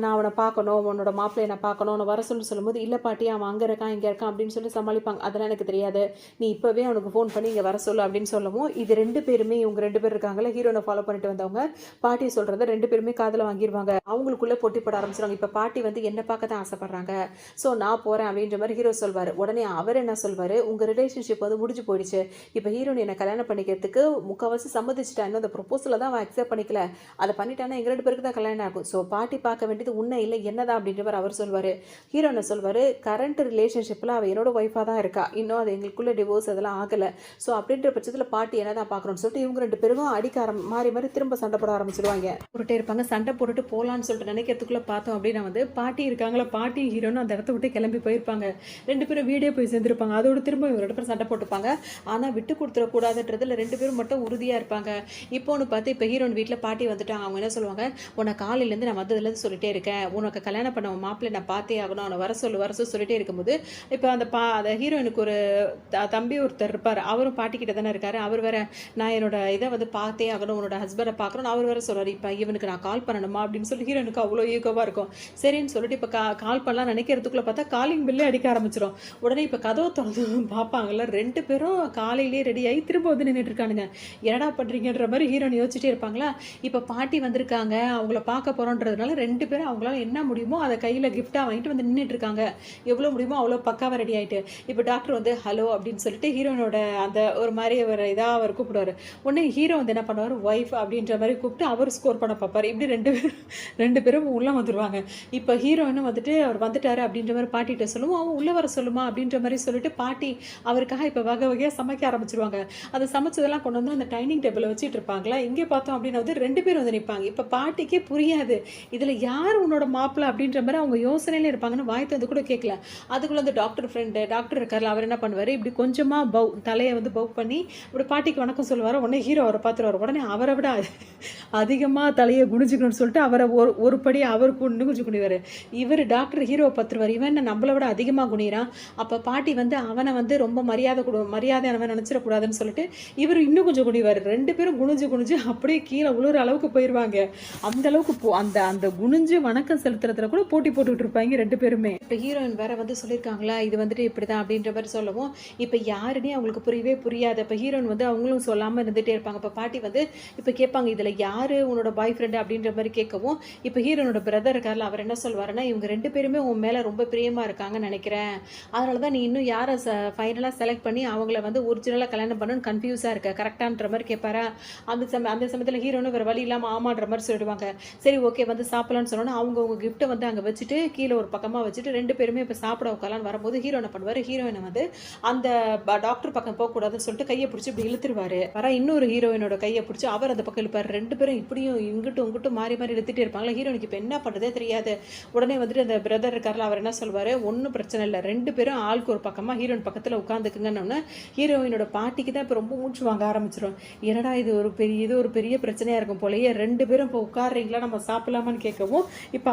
நான் அவனை பார்க்கணும், உன்னோட மாப்பிள்ளையை நான் பார்க்கணும், அவனை வர சொல்லும்போது இல்லை பாட்டி அவன் அங்கே இருக்கான் இங்கே இருக்கான் அப்படின்னு சொல்லி சமாளிப்பாங்க. அதெல்லாம் எனக்கு தெரியாது, நீ இப்போவே அவனுக்கு ஃபோன் பண்ணி இங்கே வர சொல்லு அப்படின்னு சொல்லவும், இது 2 பேருமே இவங்க 2 பேர் இருக்காங்களா ஹீரோனை ஃபாலோ பண்ணிட்டு வந்தவங்க பாட்டி சொல்கிறத 2 பேருமே காதில் வாங்கிடுவாங்க. அவங்களுக்குள்ளே போட்டி போட ஆரம்பிச்சிடுவாங்க. இப்போ பாட்டி வந்து என்ன பார்க்க தான் ஆசைப்படுறாங்க, ஸோ நான் போகிறேன் அப்படின்ற மாதிரி ஹீரோ சொல்வார். உடனே அவர் என்ன சொல்வார், உங்கள் ரிலேஷன்ஷிப் வந்து முடிஞ்சு போயிடுச்சு, இப்போ ஹீரோன் என்னை கல்யாணம் பண்ணிக்கிறதுக்கு முக்கால்வாசி சம்மதிச்சிட்டா, இன்னும் அந்த ப்ரொப்போசலை தான் அவன் அக்செப்ட் பண்ணிக்கல, அதை பண்ணிட்டானா எங்கள் 2 பேருக்கு தான் கல்யாணம் ஆகும், ஸோ பாட்டி பார்க்க வேண்டியது உன்னை இல்லை என்னதான் அப்படின்ற மாதிரி அவர் சொல்வார். ஹீரோ என்ன சொல்வார், கரண்ட் ரிலேஷன்ஷிப்பில் அவள் என்னோட ஒய்ஃபாக தான் இருக்கா, இன்னும் அது எங்களுக்குள்ளே டிவோர்ஸ் அதெல்லாம் ஆகலை, ஸோ அப்படின்ற பட்சத்தில் பாட்டி என்ன தான் பார்க்கணும்னு சொல்லிட்டு இவங்க 2 பேரும் அடிக்க மாறி மாறி திரும்ப சண்டை போட ஆரம்பிச்சிடுவாங்க. போட்டுட்டே இருப்பாங்க. சண்டை போட்டுட்டு போகலான்னு சொல்லிட்டு நினைக்கிறதுக்குள்ளே பார்த்தோம் அப்படின்னா வந்து பாட்டி இருக்காங்களா, பாட்டி ஹீரோன்னு அந்த இடத்த விட்டு கிளம்பி போயிருப்பாங்க. 2 பேரும் வீடியோ போய் சேர்ந்துருப்பாங்க. அதோட திரும்ப இவங்க 2 பேரும் சண்டை போட்டுப்பாங்க. ஆனால் விட்டு கொடுத்துடக்கூடாதுன்றதுல 2 பேரும் மட்டும் உறுதியாக இருப்பாங்க. இப்போ ஒன்று பார்த்து இப்போ ஹீரோன் வீட்டில் பாட்டி வந்துட்டாங்க. அவங்க என்ன சொல்லுவாங்க, உன்னை காலையிலேருந்து நான் வந்ததுலேருந்து சொல்லிட்டே இருக்கேன், உனக்கு கல்யாணம் பண்ண மாப்பிள்ளை நான் பார்த்தே ஆகணும், அவனை வர சொல்லு சொல்லிட்டே இருக்கும்போது இப்போ அந்த ஹீரோயினுக்கு ஒரு தம்பி ஒருத்தர் இருப்பார். அவரும் பாட்டிக்கிட்ட தானே இருக்காரு. அவர் வேற நான் என்னோட இதை வந்து பார்த்தே ஆகணும், உன்னோட ஹஸ்பண்டை பார்க்கணும், அவர் வேற சொல்கிறார், இப்போ இவனுக்கு நான் கால் பண்ணணுமா அப்படின்னு சொல்லி ஹீரோனுக்கு அவ்வளோ ஈகோவாக இருக்கும். சரின்னு சொல்லிட்டு இப்போ கால் பண்ணலாம் நினைக்கிறதுக்குள்ளே பார்த்தா காலிங் பில்லே அடிக்க ஆரம்பிச்சிடும். உடனே இப்போ கதவை திறந்து பார்ப்பாங்கல்ல, 2 பேரும் காலையிலேயே ரெடி ஆகி திரும்ப வந்து நின்றுட்டு இருக்கானுங்க. என்னடா பண்ணுறீங்கன்ற மாதிரி ஹீரோன் யோசிச்சுட்டே இருப்பாங்களா. இப்போ பாட்டி வந்திருக்காங்க, அவங்கள பார்க்க போகிறோன்றதுனால 2 பேரும் அவங்களால என்ன முடியுமோ அதை கையில் கிஃப்டாக வாங்கிட்டு வந்து நின்றுட்டு இருக்காங்க. எவ்வளோ முடியுமோ அவ்வளோ பக்காவாக ரெடி ஆகிட்டு இப்போ டாக்டர் வந்து ஹலோ அப்படின்னு சொல்லிட்டு ஹீரோனோட அந்த ஒரு மாதிரி ஒரு இதாக அவர் கூப்பிடுவார். உடனே ஹீரோ வந்து என்ன பண்ணுவார், ஒய்ஃப் அப்படின்ற மாதிரி கூப்பிட்டு அவர் ஸ்கோர் பண்ண பார்ப்பார். இப்படி 2 பேரும் உள்ளே வந்துடுவாங்க. இப்போ ஹீரோயினும் வந்துட்டு அவர் வந்துட்டார் அப்படின்ற மாதிரி பாட்டிகிட்ட சொல்லுவோம், அவன் உள்ளே வர சொல்லுமா அப்படின்ற மாதிரி சொல்லிட்டு பாட்டி அவருக்காக இப்போ வகை வகையாக சமைக்க ஆரம்பிச்சிருவாங்க. அதை சமைச்சதெல்லாம் கொண்டு வந்து அந்த டைனிங் டேபிளில் வச்சுட்டு இருப்பாங்களா. இங்கே பார்த்தோம் அப்படின்னா வந்து 2 பேர் வந்து நிற்பாங்க. இப்போ பாட்டிக்கே புரியாது இதில் யார் உன்னோட மாப்பிள்ளை அப்படின்ற மாதிரி அவங்க யோசனையிலே இருப்பாங்கன்னு வாய் தந்து கூட கேட்கல. அதுக்குள்ளே அந்த டாக்டர் ஃப்ரெண்டு டாக்டர் இருக்கார்ல, அவர் என்ன பண்ணுவார், இப்படி கொஞ்சமாக தலையை வந்து பவ் பண்ணி இப்படி பாட்டிக்கு வணக்கம் சொல்லுவார். உடனே ஹீரோ அவரை பார்த்துருவார். உடனே அவரை விட அதிகமாக தலையை குனிஞ்சுக்கணும்னு சொல்லிட்டு அவரை ஒரு படி அவர் குனிஞ்சு குனிவார். இவர் டாக்டர் ஹீரோவை பார்த்துருவார், இவன் நம்மளை விட அதிகமாக குனிறான், அப்போ பாட்டி வந்து அவனை வந்து ரொம்ப மரியாதையானவன் நினச்சிடக்கூடாதுன்னு சொல்லிட்டு இவர் இன்னும் கொஞ்சம் குனிவார். 2 பேரும் குனிஞ்சு அப்படியே கீழே உழுற அளவுக்கு போயிடுவாங்க. அந்த அளவுக்கு அந்த குனிஞ்சு வணக்கம் செலுத்துறதுல கூட போட்டி போட்டுக்கிட்டு இருப்பாங்க 2 பேருமே. இப்போ ஹீரோயின் வேற வந்து சொல்லியிருக்காங்களா, இது வந்துட்டு இப்படி தான் அப்படின்ற மாதிரி சொல்லவும் இப்போ யாருன்னே அவங்களுக்கு புரியவே புரியாது. இப்போ ஹீரோயின் வந்து அவங்களும் சொல்லாமல் இருந்துகிட்டே இருப்பாங்க. இப்போ பாட்டி வந்து இப்போ கேட்பாங்க, இதில் யார் உன்னோட பாய் ஃப்ரெண்டு அப்படின்ற மாதிரி கேட்கவும் இப்போ ஹீரோனோட பிரதர் இருக்கார்ல, அவர் என்ன சொல்வாருன்னா, இவங்க 2 பேருமே உன் மேலே ரொம்ப பிரியமாக இருக்காங்கன்னு நினைக்கிறேன், அதனால தான் நீ இன்னும் யாரை ஃபைனலாக செலக்ட் பண்ணி அவங்கள வந்து ஒரிஜினலாக கல்யாணம் பண்ணணும்னு கன்ஃபியூஸாக இருக்க, கரெக்டான்ற மாதிரி கேட்பாரா. அந்த சமயத்தில் ஹீரோனு வேறு வழி இல்லாமல் ஆமான்ற மாதிரி சொல்லிடுவாங்க. சரி ஓகே வந்து சாப்பிடலான்னு சொன்னோன்னா அவங்க கிஃப்ட்டை வந்து அங்கே வச்சுட்டு கீழே ஒரு பக்கமாக வச்சுட்டு 2 பேருமே இப்போ சாப்பிட உட்காலான்னு வரும்போது ஹீரோ என்ன பண்ணுவார், ஹீரோயினை வந்து அந்த டாக்டர் பக்கம் போகக்கூடாதுன்னு சொல்லிட்டு கையை பிடிச்சி இப்படி இழுத்துருவாரு. இன்னொரு ஹீரோயினோட கையை பிடிச்சி அவர் அந்த பக்கம் இழுப்பார். 2 பேரும் இப்படியும் இங்கிட்டும் மாறி மாறி இழுத்துட்டே இருப்பாங்களா. ஹீரோனுக்கு இப்போ என்ன பண்ணுறதே தெரியாது. உடனே வந்துட்டு அந்த பிரதர் இருக்கார்ல, அவர் என்ன சொல்வார், ஒன்றும் பிரச்சனை இல்லை, 2 பேரும் ஆளுக்கு ஒரு பக்கமாக ஹீரோயின் பக்கத்தில் உட்காந்துக்குங்கன்னு ஹீரோயினோட பாட்டிக்கு தான் இப்போ ரொம்ப மூச்சு வாங்க ஆரம்பிச்சிடும். என்னடா இது ஒரு பெரிய பிரச்சனையாக இருக்கும் போலயே, 2 பேரும் இப்போ உட்காடுறீங்களா, நம்ம சாப்பிடலாமான்னு கேட்கவும்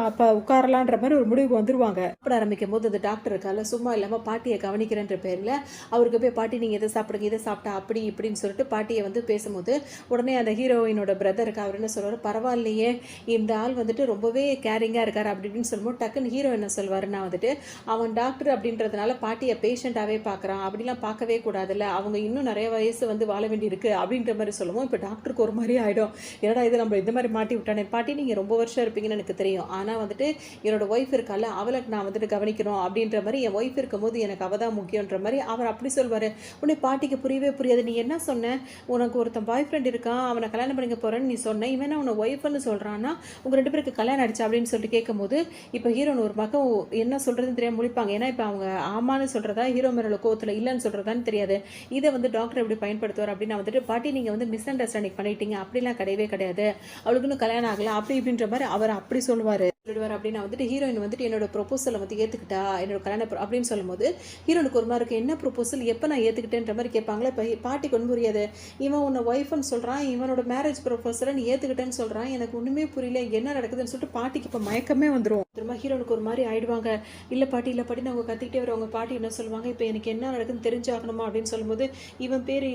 அப்போ உட்காரலான்ற மாதிரி ஒரு முடிவுக்கு வந்துருவாங்க. சாப்பிட ஆரம்பிக்கும் போது அந்த டாக்டர் இருக்கால சும்மா இல்லாமல் பாட்டியை கவனிக்கிறேன்ற பேரில் அவருக்கு போய் பாட்டி நீங்கள் இதை சாப்பிடுங்க இதை சாப்பிட்டா அப்படி இப்படின்னு சொல்லிட்டு பாட்டியை வந்து பேசும்போது உடனே அந்த ஹீரோயினோட பிரதருக்கு அவர் என்ன சொல்வார், பரவாயில்லையே இந்த ஆள் வந்துட்டு ரொம்பவே கேரிங்காக இருக்கார் அப்படி இப்படின்னு சொல்லும்போது டக்குன்னு ஹீரோ என்ன சொல்வாருன்னா வந்துட்டு அவன் டாக்டர் அப்படின்றதுனால பாட்டியை பேஷண்ட்டாகவே பார்க்குறான், அப்படிலாம் பார்க்கவே கூடாதுல்ல, அவங்க இன்னும் நிறைய வயசு வந்து வாழ வேண்டியிருக்கு அப்படின்ற மாதிரி சொல்லுவோம். இப்போ டாக்டருக்கு ஒரு மாதிரி ஆகிடும், ஏன்னா இது நம்ம இந்த மாதிரி மாட்டி விட்டானே, பாட்டி நீங்கள் ரொம்ப வருஷம் இருப்பீங்கன்னு எனக்கு தெரியும், ஆனால் வந்துட்டு என்னோட ஒய்ஃப் இருக்கால அவளுக்கு நான் வந்துட்டு கவனிக்கணும் அப்படின்ற மாதிரி, என் ஒய்ஃப் இருக்கும்போது எனக்கு அவள் தான் முக்கியன்ற மாதிரி அவர் அப்படி சொல்வார். உடனே பாட்டிக்கு புரியவே புரியாது, நீ என்ன சொன்ன, உனக்கு ஒருத்தன் பாய் ஃப்ரெண்ட் இருக்கான் அவனை கல்யாணம் பண்ணிக்க போகிறேன்னு நீ சொன்ன, இவன் அவனை ஒய்ஃப்னு சொல்கிறான்னா உங்கள் 2 பேருக்கு கல்யாணம் ஆயிடுச்சு அப்படின்னு சொல்லிட்டு கேட்கும்போது இப்போ ஹீரோன் ஒரு பக்கம் என்ன சொல்கிறதுன்னு தெரியாமல் முழிப்பாங்க. ஏன்னா இப்போ அவங்க ஆமான்னு சொல்கிறதா ஹீரோ மேலே கோவத்தில் இல்லைன்னு சொல்கிறதான்னு தெரியாது. இதை வந்து டாக்டர் எப்படி பயன்படுத்துவார் அப்படின்னா வந்துட்டு பாட்டி நீங்கள் வந்து மிஸ் அண்டர்ஸ்டாண்டிங் பண்ணிட்டீங்க, அப்படிலாம் கிடையவே கிடையாது, அவளுக்கு இன்னும் கல்யாணம் ஆகலை அப்படி இப்படின்ற மாதிரி அவர் அப்படி சொல்லுவார் அப்படின்னா வந்துட்டு ஹீரோயின் வந்துட்டு என்னோட ப்ரொபோசலை வந்து ஏற்றுக்கிட்டா என்னோட கல்யாணம் அப்படின்னு சொல்லும்போது ஹீரோனுக்கு ஒரு மாதிரி இருக்குது, என்ன ப்ரொபோசல் எப்போ நான் ஏற்றுக்கிட்டேன்ற மாதிரி கேட்பாங்களே. இப்போ பாட்டிக்கு ஒன்றும் புரியாது, இவன் உன்னை ஒய்ஃப்னு சொல்கிறான், இவனோட மேரேஜ் ப்ரொபோசலை நீ ஏற்றுக்கிட்டேன்னு சொல்கிறான், எனக்கு ஒன்றுமே புரியல என்ன நடக்குதுன்னு சொல்லிட்டு பாட்டிக்கு இப்போ மயக்கமே வந்துடும். திரும்ப ஹீரோனுக்கு ஒரு மாதிரி ஆயிடுவாங்க. இல்லை பாட்டி நான் அவங்க கத்திக்கிட்டே வரவங்க பாட்டி என்ன சொல்லுவாங்க, இப்போ எனக்கு என்ன நடக்குதுன்னு தெரிஞ்சாகணுமா அப்படின்னு சொல்லும்போது இவன் பேர்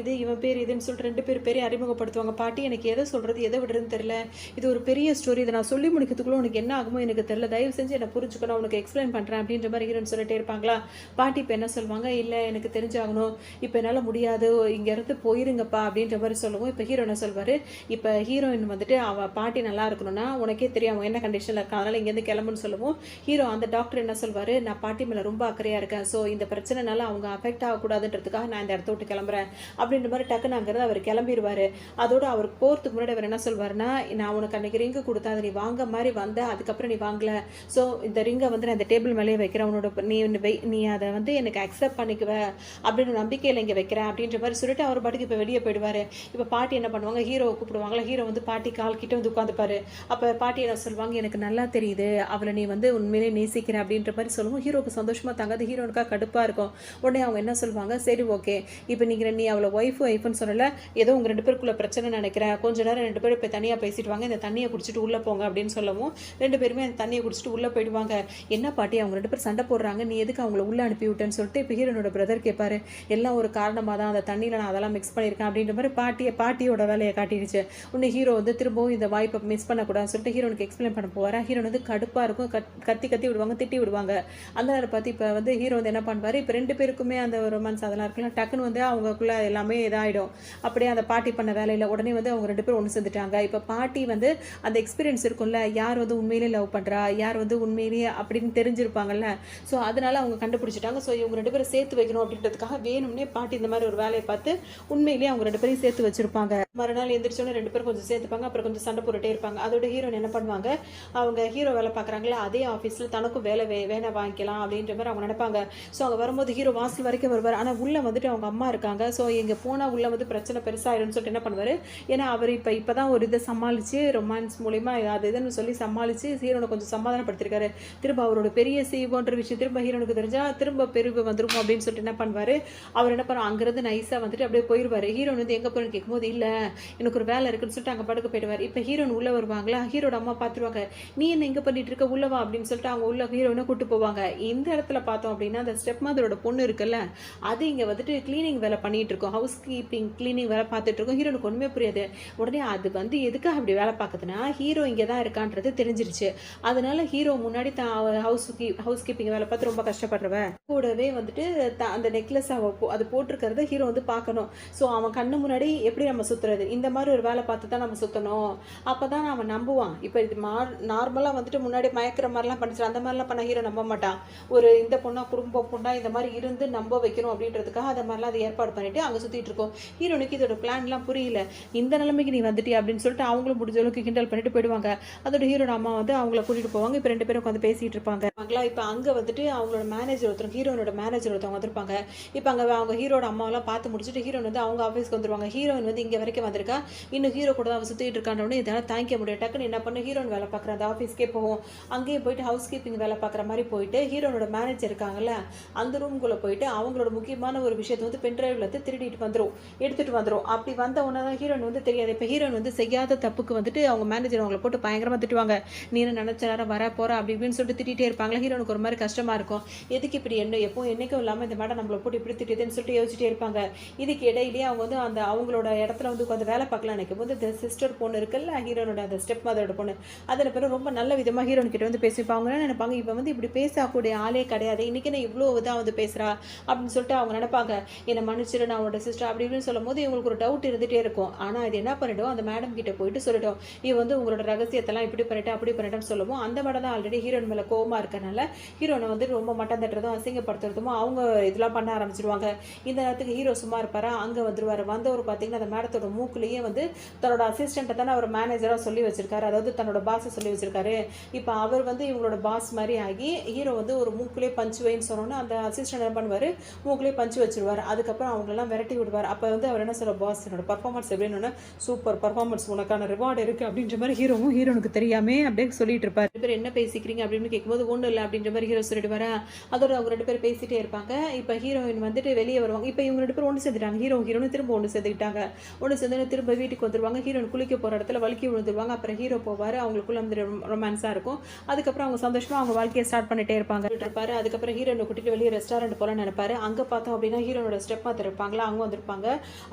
இதுன்னு சொல்லிட்டு 2 பேர் பேரையும் அறிமுகப்படுத்துவாங்க. பாட்டி எனக்கு எதை சொல்கிறது எதை விடுறதுன்னு தெரியல, இது ஒரு பெரிய ஸ்டோரி, இதை நான் சொல்லி முடிக்கிறதுக்குள்ள உனக்கு என்ன ஆகுமோ எனக்கு தெரியல, தயவு செஞ்சு என்னை புரிஞ்சுக்கணும், உனக்கு எக்ஸ்பிளைன் பண்ணுறேன் அப்படின்ற மாதிரி ஹீரோன் சொல்லிட்டே இருப்பாங்களா. பாட்டி இப்போ என்ன சொல்லுவாங்க, இல்லை எனக்கு தெரிஞ்சாகணும், இப்போ என்னால் முடியாது, இங்கேருந்து போயிருங்கப்பா அப்படின்ற மாதிரி சொல்லுவோம். இப்போ ஹீரோ என்ன சொல்வார், இப்போ ஹீரோயின் வந்துட்டு அவள் பாட்டி நல்லா இருக்கணும்னா உனக்கே தெரியும் என்ன கண்டிஷனில் இருக்கா, அதனால் இங்கேருந்து கிளம்புன்னு சொல்லுவோம். ஹீரோ அந்த டாக்டர் என்ன சொல்வார், நான் பாட்டி மேலே ரொம்ப அக்கறையாக இருக்கேன், ஸோ இந்த பிரச்சனைனால அவங்க அஃபெக்ட் ஆகக்கூடாதுன்றதுக்காக நான் இந்த இடத்த விட்டு கிளம்புறேன் அப்படின்ற மாதிரி டக்குன்னு அங்கேருந்து அவர் கிளம்பிடுவார். அதோட அவர் போகிறதுக்கு முன்னாடி அவர் என்ன சொல்வார்னா, நான் உனக்கு அன்றைக்கி ரிங்கு கொடுத்தா அதை நீ வாங்க மாதிரி வந்த, அதுக்கப்புறம் நீ வாங்கல, ஸோ இந்த ரிங்கை வந்து நான் இந்த டேபிள் மேலேயே வைக்கிறேன், உன்னோட நீ அதை வந்து எனக்கு அக்செப்ட் பண்ணிக்குவ அப்படின்னு நம்பிக்கையில் இங்கே வைக்கிறேன் அப்படின்ற மாதிரி சொல்லிட்டு அவர் பாட்டுக்கு இப்போ வெளியே போயிடுவார். இப்போ பாட்டி என்ன பண்ணுவாங்க, ஹீரோவை கூப்பிடுவாங்களா, ஹீரோ வந்து பாட்டி கால் கிட்ட வந்து உட்காந்துப்பாரு. அப்போ பாட்டி என்ன சொல்லுவாங்க, எனக்கு நல்லா தெரியுது அவளை நீ வந்து உண்மையிலே நேசிக்கிற அப்படின்ற மாதிரி சொல்லுவோம். ஹீரோக்கு சந்தோஷமாக தாங்காது, ஹீரோனுக்காக கடுப்பாக இருக்கும். உடனே அவங்க என்ன சொல்லுவாங்க, சரி ஓகே இப்போ நீ அவளை ஒய்ஃப்னு சொல்லலை, ஏதோ உங்கள் 2 பேருக்குள்ள பிரச்சனை நினைக்கிறேன், கொஞ்ச நேரம் 2 பேரும் இப்போ தனியாக பேசிட்டு வாங்க, இந்த தண்ணியை குடிச்சிட்டு உள்ளே போங்க அப்படின்னு சொல்லவும் 2 பேருமே அந்த தண்ணியை குடிச்சிட்டு உள்ளே போயிடுவாங்க. என்ன பாட்டி அவங்க 2 பேர் சண்டை போடுறாங்க, நீ எதுக்கு அவங்கள உள்ளே அனுப்பி விட்டேன்னு சொல்லிட்டு இப்போ ஹீரோனோட பிரதர் கேட்பாரு. எல்லாம் ஒரு காரணமாக தான், அந்த தண்ணியில் நான் அதெல்லாம் மிக்ஸ் பண்ணியிருக்கேன் அப்படின்ற மாதிரி பாட்டியோட வேலையை காட்டிடுச்சு. உன்னை ஹீரோ வந்து திரும்பவும் இந்த வாய்ப்பை மிஸ் பண்ணக்கூடாதுன்னு சொல்லிட்டு ஹீரோனுக்கு எக்ஸ்பிளைன் பண்ண போவார். ஹீரோன் வந்து கடுப்பாக இருக்கும், கத்தி விடுவாங்க, திட்டி விடுவாங்க. அந்த நேரம் பார்த்து இப்போ வந்து ஹீரோ வந்து என்ன பண்ணுவார், இப்போ 2 பேருக்குமே அந்த ரொமான்ஸ் அதெல்லாம் இருக்கலாம், டக்குன்னு வந்து அவங்களுக்குள்ள எல்லாமே இதாகிடும். அப்படியே அந்த பாட்டி பண்ண வேலையில் உடனே வந்து அவங்க 2 பேரும் ஒன்று சேர்ந்துட்டாங்க. இப்போ பாட்டி வந்து அந்த எக்ஸ்பீரியன்ஸ் இருக்கும்ல, யார் வந்து உண்மையிலே லவ் பண்ணுறா யார் வந்து உண்மையிலேயே அப்படின்னு தெரிஞ்சிருப்பாங்கல்ல, ஸோ அதனால அவங்க கண்டுபிடிச்சிட்டாங்க. ஸோ இவங்க 2 பேரும் சேர்த்து வைக்கணும் அப்படின்றதுக்காக வேணும்னே பாட்டி இந்த மாதிரி ஒரு வேலையை பார்த்து உண்மையிலேயே அவங்க 2 பேரையும் சேர்த்து வச்சிருப்பாங்க. மறுநாள் எந்திரிச்சோன்னே 2 பேரும் கொஞ்சம் சேர்த்துப்பாங்க, அப்புறம் கொஞ்சம் சண்டை போட்டுட்டே இருப்பாங்க. அதோட ஹீரோன் என்ன பண்ணுவாங்க, அவங்க ஹீரோ வேலை பார்க்குறாங்களா அதே ஆஃபீஸில் தனக்கும் வேலை வாங்கிக்கலாம் அப்படின்ற மாதிரி அவங்க நினைப்பாங்க. ஸோ அவங்க வரும்போது ஹீரோ வாசல் வரைக்கும் வருவார். ஆனால் உள்ளே வந்துட்டு அவங்க அம்மா இருக்காங்க. ஸோ இங்கே போனால் உள்ளே வந்து பிரச்சனை பெருசாகிடும்னு சொல்லிட்டு என்ன பண்ணுவார், ஏன்னா அவர் இப்போ தான் ஒரு இதை சமாளித்து ரொமான்ஸ் மூலிமா அது இதுன்னு சொல்லி சமாளித்து ஹீரோனை கொஞ்சம் சமாதானப்படுத்திருக்காரு. திரும்ப அவரோட பெரிய செய்வோன்ற விஷயம் திரும்ப ஹீரோனுக்கு தெரிஞ்சால் திரும்ப பெருவு வந்துருக்கும் அப்படின்னு சொல்லிட்டு என்ன பண்ணுவார், அவர் என்ன பண்ணுவார், அங்கேருந்து நைஸாக வந்துட்டு அப்படியே போயிடுவார். ஹீரோன் வந்து எங்கே போகிறேன்னு கேட்கும்போது இல்லை எனக்கு ஒரு வேலை இருக்குன்னு சொல்லிட்டு அங்கே படுக்க போயிடுவார். இப்போ ஹீரோன் உள்ளே வருவாங்களா, ஹீரோட அம்மா பார்த்துருவாங்க, நீ என்ன எங்கே பண்ணிட்டு இருக்க உள்ளவா அப்படின்னு சொல்லிட்டு அவங்க உள்ள ஹீரோனை கூட்டு போவாங்க. இந்த இடத்துல பார்த்தோம் அப்படின்னா அந்த ஸ்டெப் மதரோட பொண்ணு இருக்குல்ல, அது இங்கே வந்துட்டு கிளீனிங் வேலை பண்ணிட்டு இருக்கோம், ஹவுஸ் கீப்பிங் கிளீனிங் வேலை பார்த்துட்டு இருக்கோம். ஹீரோனுக்கு ஒன்றுமே புரியாது. உடனே அது வந்து எதுக்காக அப்படி வேலை பார்க்குதுன்னா ஹீரோ இங்கே தான் இருக்கான்றது தெரிஞ்சிருச்சு. அதனால ஹீரோ முன்னாடி ஹவுஸ் கீப்பிங் வேலை பார்த்து ரொம்ப கஷ்டப்படுறவ கூடவே வந்துட்டு அந்த நெக்லஸ் அது போட்டிருக்கிறத ஹீரோ வந்து பார்க்கணும். ஸோ அவன் கண்ணு முன்னாடி எப்படி நம்ம சுற்றுறது, இந்த மாதிரி ஒரு வேலை பார்த்து தான் நம்ம சுற்றணும், அப்போ தான் அவன் நம்புவான். இப்போ இது நார்மலாக வந்துட்டு முன்னாடி மயக்கிற மாதிரிலாம் பண்ணிச்சு, அந்த மாதிரிலாம் பண்ண ஹீரோ நம்ப மாட்டான். ஒரு இந்த பொண்ணா குடும்ப பொண்ணா இந்த மாதிரி இருந்து நம்ப வைக்கணும் அப்படின்றதுக்காக அதை மாதிரிலாம் அதை ஏற்பாடு பண்ணிட்டு அங்கே சுற்றிட்டு இருக்கோம். ஹீரோனுக்கு இதோட பிளான்லாம் புரியல, இந்த நிலைமைக்கு நீ வந்துட்டி அப்படின்னு சொல்லிட்டு அவங்களும் முடிஞ்ச அளவுக்கு கிண்டல் பண்ணிட்டு போயிடுவாங்க. அதோட ஹீரோட அம்மா வந்து அவங்கள கூட்டிட்டு போவாங்க. இப்போ 2 பேரும் உட்காந்து பேசிட்டு இருப்பாங்க. இப்போ அங்கே வந்துட்டு அவங்களோட மேனேஜர் ஒருத்தவங்க ஹீரோனோட மேனேஜர் ஒருத்தவங்க வந்திருப்பாங்க. இப்போ அங்கே அவங்க ஹீரோட அம்மாவெல்லாம் பார்த்து முடிச்சுட்டு ஹீரோன் வந்து அவங்க ஆஃபீஸ்க்கு வந்துருவாங்க. ஹீரோயின் வந்து இங்கே வரைக்கும் வந்திருக்கா, இன்னும் ஹீரோ கூட தான் அவள் சுற்றிட்டு இருக்கான்றவனே இதெல்லாம் தாங்கிக்க முடியும். டக்குன்னு என்ன பண்ண ஹீரோயின் வேலை பார்க்குற அந்த ஆஃபீஸ்க்கே போவோம். அங்கேயே போயிட்டு ஹவுஸ் கீப்பிங் வேலை பார்க்குற மாதிரி போயிட்டு ஹீரோனோட மேனேஜர் இருக்காங்கல்ல அந்த ரூம்குள்ளே போயிட்டு அவங்களோட முக்கியமான ஒரு விஷயத்தை வந்து பென்ட்ரைவில் திருடிட்டு வந்துடும், எடுத்துகிட்டு வந்துடும். அப்படி வந்த உடனே தான் ஹீரோயின் வந்து தெரியாது. இப்போ ஹீரோயின் வந்து செய்யாத தப்புக்கு வந்துட்டு அவங்க மேனேஜர் அவங்கள போட்டு பயங்கரமாக திட்டுவாங்க. நீ என்ன நினச்ச நேரம் வர போகிற அப்படி இப்படின்னு சொல்லிட்டு திட்டிகிட்டே இருப்பாங்களா. ஹீரோனுக்கு ஒரு மாதிரி கஷ்டமாக இருக்கும். எதுக்கு இப்படி எப்போ என்னைக்கும் இல்லாமல் இந்த மேடம் நம்மளை போட்டு இப்படி திட்டுதுன்னு சொல்லிட்டு யோசிச்சுட்டே இருப்பாங்க. இதுக்கு இடையிலேயே அவங்க வந்து அந்த அவங்களோட இடத்துல வந்து உட்காந்து வேலை பார்க்கலாம். நினைக்கும் போது இந்த சிஸ்டர் பொண்ணு இருக்குல்ல, ஹீரோனோட அந்த ஸ்டெப் மதரோட பொண்ணு, அதில் பேர் ரொம்ப நல்ல விதமாக ஹீரோன் கிட்ட வந்து பேசிப்பாங்க. நினைப்பாங்க இப்போ வந்து இப்படி பேசக்கூடிய ஆளே கிடையாது, இன்னைக்கு நான் இவ்வளோ இதாக வந்து பேசுகிறா அப்படின்னு சொல்லிட்டு அவங்க நினைப்பாங்க. என்னை மன்னிச்சிரு நான் அவனோட சிஸ்டர் அப்படி இப்படின்னு சொல்லும் போது இவங்களுக்கு ஒரு டவுட் இருந்துகிட்டே இருக்கும். ஆனால் இது என்ன பண்ணிட்டோம், அந்த மேடம் கிட்ட போயிட்டு சொல்லிட்டோம், இவ வந்து உங்களோட ரகசியத்தெல்லாம் இப்படி பண்ணிட்டு அப்படி பண்ணிட்டேன்னு சொல்லுவோம். அந்த மேடம் தான் ஆல்ரெடி ஹீரோயின் மேலே கோவமாக இருக்கனால ஹீரோனை வந்து ரொம்ப மட்டம் தட்டுறதும் அசிங்கப்படுத்துறதும் அவங்க இதெல்லாம் பண்ண ஆரம்பிச்சிருவாங்க. இந்த நேரத்துக்கு ஹீரோ சும்மா இருப்பாரா, அங்கே வந்துருவார். வந்தவர் பார்த்தீங்கன்னா அந்த மேடத்தோட மூக்குலேயே வந்து தன்னோட அசிஸ்டண்ட்டை தானே அவர் மேனேஜராக சொல்லி வச்சிருக்காரு, அதாவது தன்னோட பாஸை சொல்லி வச்சிருக்காரு. இப்போ அவர் வந்து இவங்களோட பாஸ் மாதிரி ஆகி ஹீரோ வந்து ஒரு மூக்குலேயே பஞ்சு வைன்னு சொன்னோன்னா அந்த அசிஸ்டன்ட் என்ன பண்ணுவார், மூக்குலேயே பஞ்சு வச்சிருவார். அதுக்கப்புறம் அவங்களெல்லாம் விரட்டி விடுவார். அப்போ வந்து அவர் என்ன சொல்ற, பாஸ் என்னோட பர்ஃபார்மன்ஸ் எப்படின்னு, சூப்பர் பர்ஃபார்மன்ஸ் உனக்கான ரிவார்டு இருக்குது அப்படின்ற மாதிரி ஹீரோனுக்கு தெரியாமே அப்படியே சொல்லிட்டு இருப்பார். ரெண்டு பேர் என்ன பேசிக்கிறீங்க அப்படின்னு கேட்கும்போது ஒன்றும் இல்லை அப்படின்ற மாதிரி ஹீரோ சொல்லிட்டு வர, அதோட அவங்க ரெண்டு பேர் பேசிட்டே இருப்பாங்க. இப்போ ஹீரோயின் வந்துட்டு வெளியே வருவாங்க. இப்போ இவங்க ரெண்டு பேரும் ஒன்று சேர்ந்துட்டாங்க. ஹீரோனும் திரும்ப ஒன்று சேர்ந்துக்கிட்டாங்க. ஒன்று சேர்ந்து திரும்ப வீட்டுக்கு வந்துருவாங்க. ஹீரோயின் குளிக்க போகிற இடத்துல வலிக்கி விழுந்துருவாங்க. அப்புறம் ஹீரோ போவார், அவங்களுக்குள்ள வந்து ரொமான்ஸாக இருக்கும். அதுக்கப்புறம் அவங்க சந்தோஷமாக அவங்க வாழ்க்கையை ஸ்டார்ட் பண்ணிட்டே இருப்பாங்க. அதுக்கப்புறம் ஹீரோனை கூட்டிட்டு வெளியே ரெஸ்டாரண்ட் போல நினைப்பாரு. அங்கே பார்த்தோம் அப்படின்னா ஹீரோனோட ஸ்டெப் பார்த்து இருப்பாங்களா, அவங்க வந்திருப்பாங்க.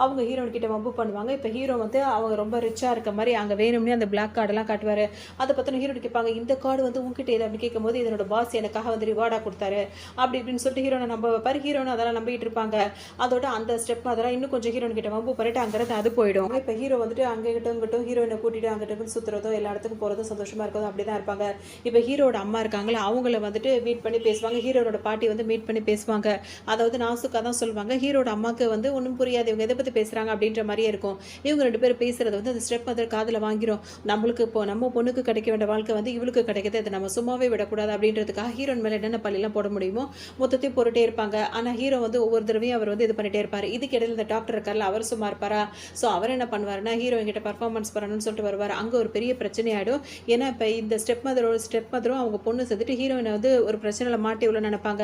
அவங்க ஹீரோன் கிட்ட வம்பு பண்ணுவாங்க. இப்போ ஹீரோ வந்து அவங்க ரொம்ப ரிச்சாக இருக்க மாதிரி அங்கே வேணும்னே அந்த பிளாக் கார்டெல்லாம் காட்டுவார். அதை பற்றின ஹீரோ கேட்பாங்க, இந்த கார்டு வந்து உங்ககிட்ட எது அப்படின்னு கேட்கும்போது இதனோட பாஸ் எனக்காக வந்து ரிவார்டாக கொடுத்தாரு அப்படி இப்படின்னு சொல்லிட்டு ஹீரோனை நம்ப வைப்பார். ஹீரோனை அதெல்லாம் நம்பிட்டு இருப்பாங்க. அதோட அந்த ஸ்டெப் அதெல்லாம் இன்னும் கொஞ்சம் ஹீரோன் கிட்ட வம்பு பண்ணிட்டு அங்கிருந்து அது போயிடும். இப்போ ஹீரோ வந்துட்டு அங்கிட்டும் ஹீரோயினை கூட்டிட்டு அங்கிட்ட சுற்றுறதோ எல்லா இடத்துக்கும் போகிறதும் சந்தோஷமாக இருக்கிறதும் அப்படி தான் இருப்பாங்க. இப்போ ஹீரோட அம்மா இருக்காங்களா, அவங்கள வந்துட்டு மீட் பண்ணி பேசுவாங்க. ஹீரோட பாட்டி வந்து மீட் பண்ணி பேசுவாங்க. அதாவது நாசுக்காக தான் சொல்லுவாங்க. ஹீரோட அம்மாவுக்கு வந்து ஒன்றும் புரியாது, இவங்க எதை பற்றி பேசுகிறாங்க அப்படின்ற மாதிரியே இருக்கும். இவங்க ரெண்டு பேரும் பேசுறது வந்து அந்த ஸ்டெப் மதர் காதில் வாங்கிரும். நம்மளுக்கு இப்போ நம்ம பொண்ணுக்கு கிடைக்க வேண்டிய வாழ்க்கை வந்து இவளுக்கு கிடைக்குது, அதை நம்ம சும்மாவே விடக்கூடாது அப்படின்றதுக்காக ஹீரோன் மேலே என்னென்ன பள்ளியெல்லாம் போட முடியுமோ மொத்தத்தையும் போட்டுட்டே இருப்பாங்க. ஆனால் ஹீரோ வந்து ஒவ்வொரு தடவையும் அவர் வந்து இது பண்ணிட்டே இருப்பார். இதுக்கு இடையில இந்த டாக்டர் இருக்கார்ல, அவர் சும்மா இருப்பாரா. ஸோ அவர் என்ன பண்ணுவாருன்னா ஹீரோயின் கிட்ட பர்ஃபார்மன்ஸ் பண்ணணும்னு சொல்லிட்டு வருவார். அங்கே ஒரு பெரிய பிரச்சனை ஆகிடும். ஏன்னா இப்போ இந்த ஸ்டெப் மதரும் அவங்க பொண்ணு சேர்த்துட்டு ஹீரோயினை வந்து ஒரு பிரச்சனையில் மாட்டி உள்ள நினைப்பாங்க.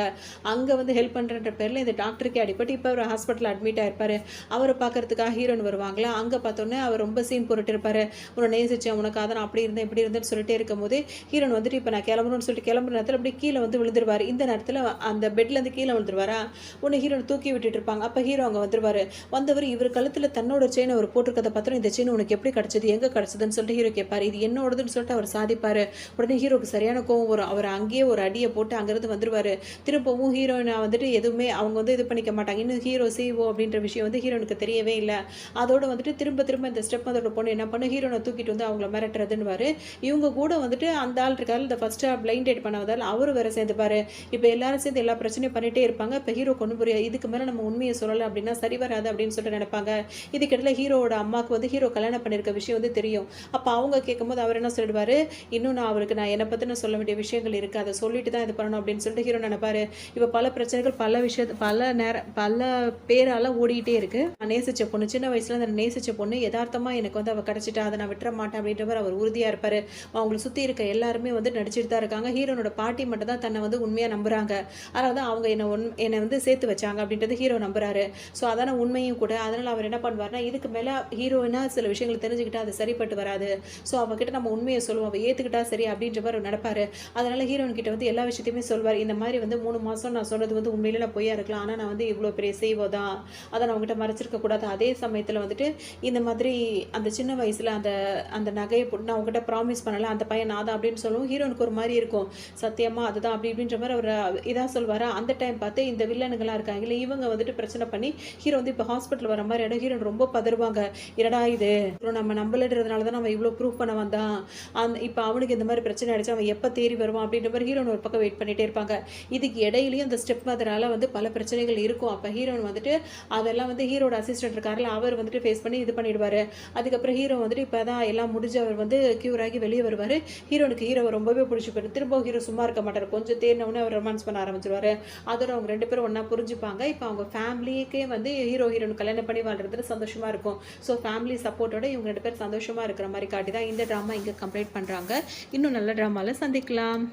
அங்கே வந்து ஹெல்ப் பண்ணுறன்ற பேரில் இந்த டாக்டருக்கே அடிப்பட்டு இப்போ அவர் ஹாஸ்பிட்டலில் அட்மிட் ஆகிருப்பார். அவரை பார்க்கறதுக்காக ஹீரோயின் வருவாங்களா. அங்கே பார்த்தோன்னே அவர் ரொம்ப சீன் போட்டுட்டு இருப்பார். உன்னை நேசிச்சேன், உனக்கு அதை நான் அப்படி இருந்தேன் இப்படி இருந்தேன்னு சொல்லிட்டே இருக்கும்போது ஹீரோன் வந்துட்டு இப்போ நான் கிளம்பணும்னு சொல்லிட்டு கிளம்புற நேரத்தில் அப்படி கீழே வந்து விழுந்துருவார். இந்த நேரத்தில் அந்த பெட்லேருந்து கீழே விழுந்துருவாரா. உன்னை ஹீரோன் தூக்கி விட்டுட்டு இருப்பாங்க. அப்போ ஹீரோ அங்கே வந்துருவார். வந்தவர் இவர் கழுத்தில் தன்னோட செயினை அவர் போட்டிருக்கதை பார்த்தோம். இந்த செயின் உனக்கு எப்படி கிடச்சது, எங்கே கிடச்சதுன்னு சொல்லிட்டு ஹீரோ கேட்பார். இது என்னோடதுன்னு சொல்லிட்டு அவர் சாதிப்பார். உடனே ஹீரோக்கு சரியான கோவம் வரும். அவர் அங்கேயே ஒரு அடியை போட்டு அங்கேருந்து வந்துருவார். திரும்பவும் ஹீரோயினை வந்துட்டு எதுவுமே அவங்க வந்து இது பண்ணிக்க மாட்டாங்க. இன்னும் ஹீரோ சிஓ அப்படின்ற விஷயம் வந்து ஹீரோனுக்கு தெரியவே இல்லை. அதோட வந்துட்டு திரும்ப இந்த ஸ்டெப் மதரோட பொண்ணு என்ன பண்ணு, ஹீரோனை தூக்கிட்டு வந்து அவங்கள மிரட்டுறதுன்னு இவங்க கூட வந்துட்டு அந்த ஆள் இருக்காரு, இந்த ஃபர்ஸ்ட் பிளைண்ட் டேட் பண்ணவதால் அவரு வேற சேர்ந்துப்பாரு. இப்போ எல்லாரும் சேர்ந்து எல்லா பிரச்சனையும் பண்ணிட்டே இருப்பாங்க. இப்போ ஹீரோ கொண்டு புரியாது, இதுக்கு மேலே நம்ம உண்மையை சொல்லலை அப்படின்னா சரி வராது அப்படின்னு சொல்லிட்டு நினைப்பாங்க. இதுக்கிட்ட ஹீரோட அம்மாவுக்கு வந்து ஹீரோ கல்யாணம் பண்ணியிருக்க விஷயம் வந்து தெரியும். அப்போ அவங்க கேட்கும்போது அவர் என்ன சொல்லிடுவாரு, இன்னும் நான் என்னை பற்றி சொல்ல வேண்டிய விஷயங்கள் இருக்குது, அதை சொல்லிட்டு தான் இது பண்ணணும் அப்படின்னு சொல்லிட்டு ஹீரோ நினைப்பாரு. இப்போ பல பிரச்சனைகள் பல பேரால் ஓடிக்கிட்டே இருக்கு. நான் நேசிச்ச பொண்ணு, சின்ன வயசுல அந்த நேசிச்ச பொண்ணு யதார்த்தமா எனக்கு வந்து அவள் கிடைச்சிட்டா, அதை நான் விட்டுற மாட்டேன் அப்படின்றவர் அவர் உறுதியாக இருப்பார். அவங்களை சுற்றி இருக்க எல்லாருமே வந்து நடிச்சுட்டு தான் இருக்காங்க. ஹீரோனோட பாட்டி மட்டும் தான் தன்னை வந்து உண்மையாக நம்புறாங்க. அதனால தான் அவங்க என்னை வந்து சேர்த்து வச்சாங்க அப்படின்றது ஹீரோ நம்புறாரு. ஸோ அதான உண்மையும் கூட. அதனால் அவர் என்ன பண்ணுவார்னா, இதுக்கு மேலே ஹீரோயினா சில விஷயங்கள் தெரிஞ்சுக்கிட்டா அது சரிப்பட்டு வராது. ஸோ அவகிட்ட நம்ம உண்மையை சொல்லுவோம், அவள் ஏற்றுக்கிட்டா சரி அப்படின்ற மாதிரி நடப்பார். அதனால் ஹீரோயின் கிட்ட வந்து எல்லா விஷயத்தையுமே சொல்வார். இந்த மாதிரி வந்து 3 மாதம் நான் சொன்னது வந்து உண்மையில நான் பொய்யா இருக்கலாம், ஆனால் நான் வந்து இவ்வளோ பெரிய செய்வோ தான், அதை நான் அவங்ககிட்ட மறைச்சிருக்க கூடாது. அதே சமயத்தில் வந்துட்டு இந்த மாதிரி அந்த சின்ன வயசில் அந்த நகையை போட்டு நான் அவங்ககிட்ட ப்ராமிஸ் பண்ணலை, அந்த பையன் நான் தான் அப்படின்னு சொல்லுவோம். ஹீரோனுக்கு ஒரு மாதிரி இருக்கும், சத்தியமா அதுதான் அப்படி இப்படின்ற மாதிரி அவர் இதாக சொல்வாரா. அந்த டைம் பார்த்து இந்த வில்லனுங்களாம் இருக்காங்க இல்லை, இவங்க வந்துட்டு பிரச்சனை பண்ணி ஹீரோ வந்து இப்போ ஹாஸ்பிட்டல் வர மாதிரி இடம். ஹீரோன் ரொம்ப பதறுவாங்க, இரடா இது நம்ம நம்பலன்றதுனால தான் நம்ம இவ்வளோ ப்ரூவ் பண்ண வந்தான், இப்போ அவனுக்கு இந்த மாதிரி பிரச்சனை ஆயிடுச்சு, அவன் எப்போ தேறி வருவான் அப்படின்ற மாதிரி ஹீரோன் ஒரு பக்கம் வெயிட் பண்ணிட்டே இருப்பாங்க. இதுக்கு இடையிலையும் அந்த ஸ்டெப் மதரால் வந்து பல பிரச்சனைகள் இருக்கும். அப்போ ஹீரோன் வந்துட்டு அதெல்லாம் வந்து ஹீரோட அசிஸ்டன்ட் இருக்காருல, அவர் வந்துட்டு ஃபேஸ் பண்ணி இது பண்ணிடுவார். அதுக்கப்புறம் ஹீரோ வந்துட்டு இப்போ தான் எல்லாம் முடிஞ்சு அவர் வந்து க்யூர் ஆகி வெளியே வருவார். ஹீரோவை ரொம்பவே பிடிச்சி போயிரு. திரும்ப ஹீரோ சும்மா இருக்க மாட்டார், கொஞ்சம் தேர்னவுடனே அவர் ரொமான்ஸ் பண்ண ஆரம்பிச்சிருவார். அதோட அவங்க 2 பேரும் ஒன்றா புரிஞ்சுப்பாங்க. இப்போ அவங்க ஃபேமிலிக்கே வந்து ஹீரோயின் கல்யாணம் பண்ணி வாழ்றதுல சந்தோஷமாக இருக்கும். இருக்கும். ஸோ ஃபேமிலி சப்போர்ட்டோட இவங்க 2 பேரும் சந்தோஷமாக இருக்கிற மாதிரி காட்டி தான் இந்த ட்ராமா இங்கே கம்ப்ளீட் பண்ணுறாங்க. இன்னும் நல்ல ட்ராமாவில் சந்திக்கலாம்.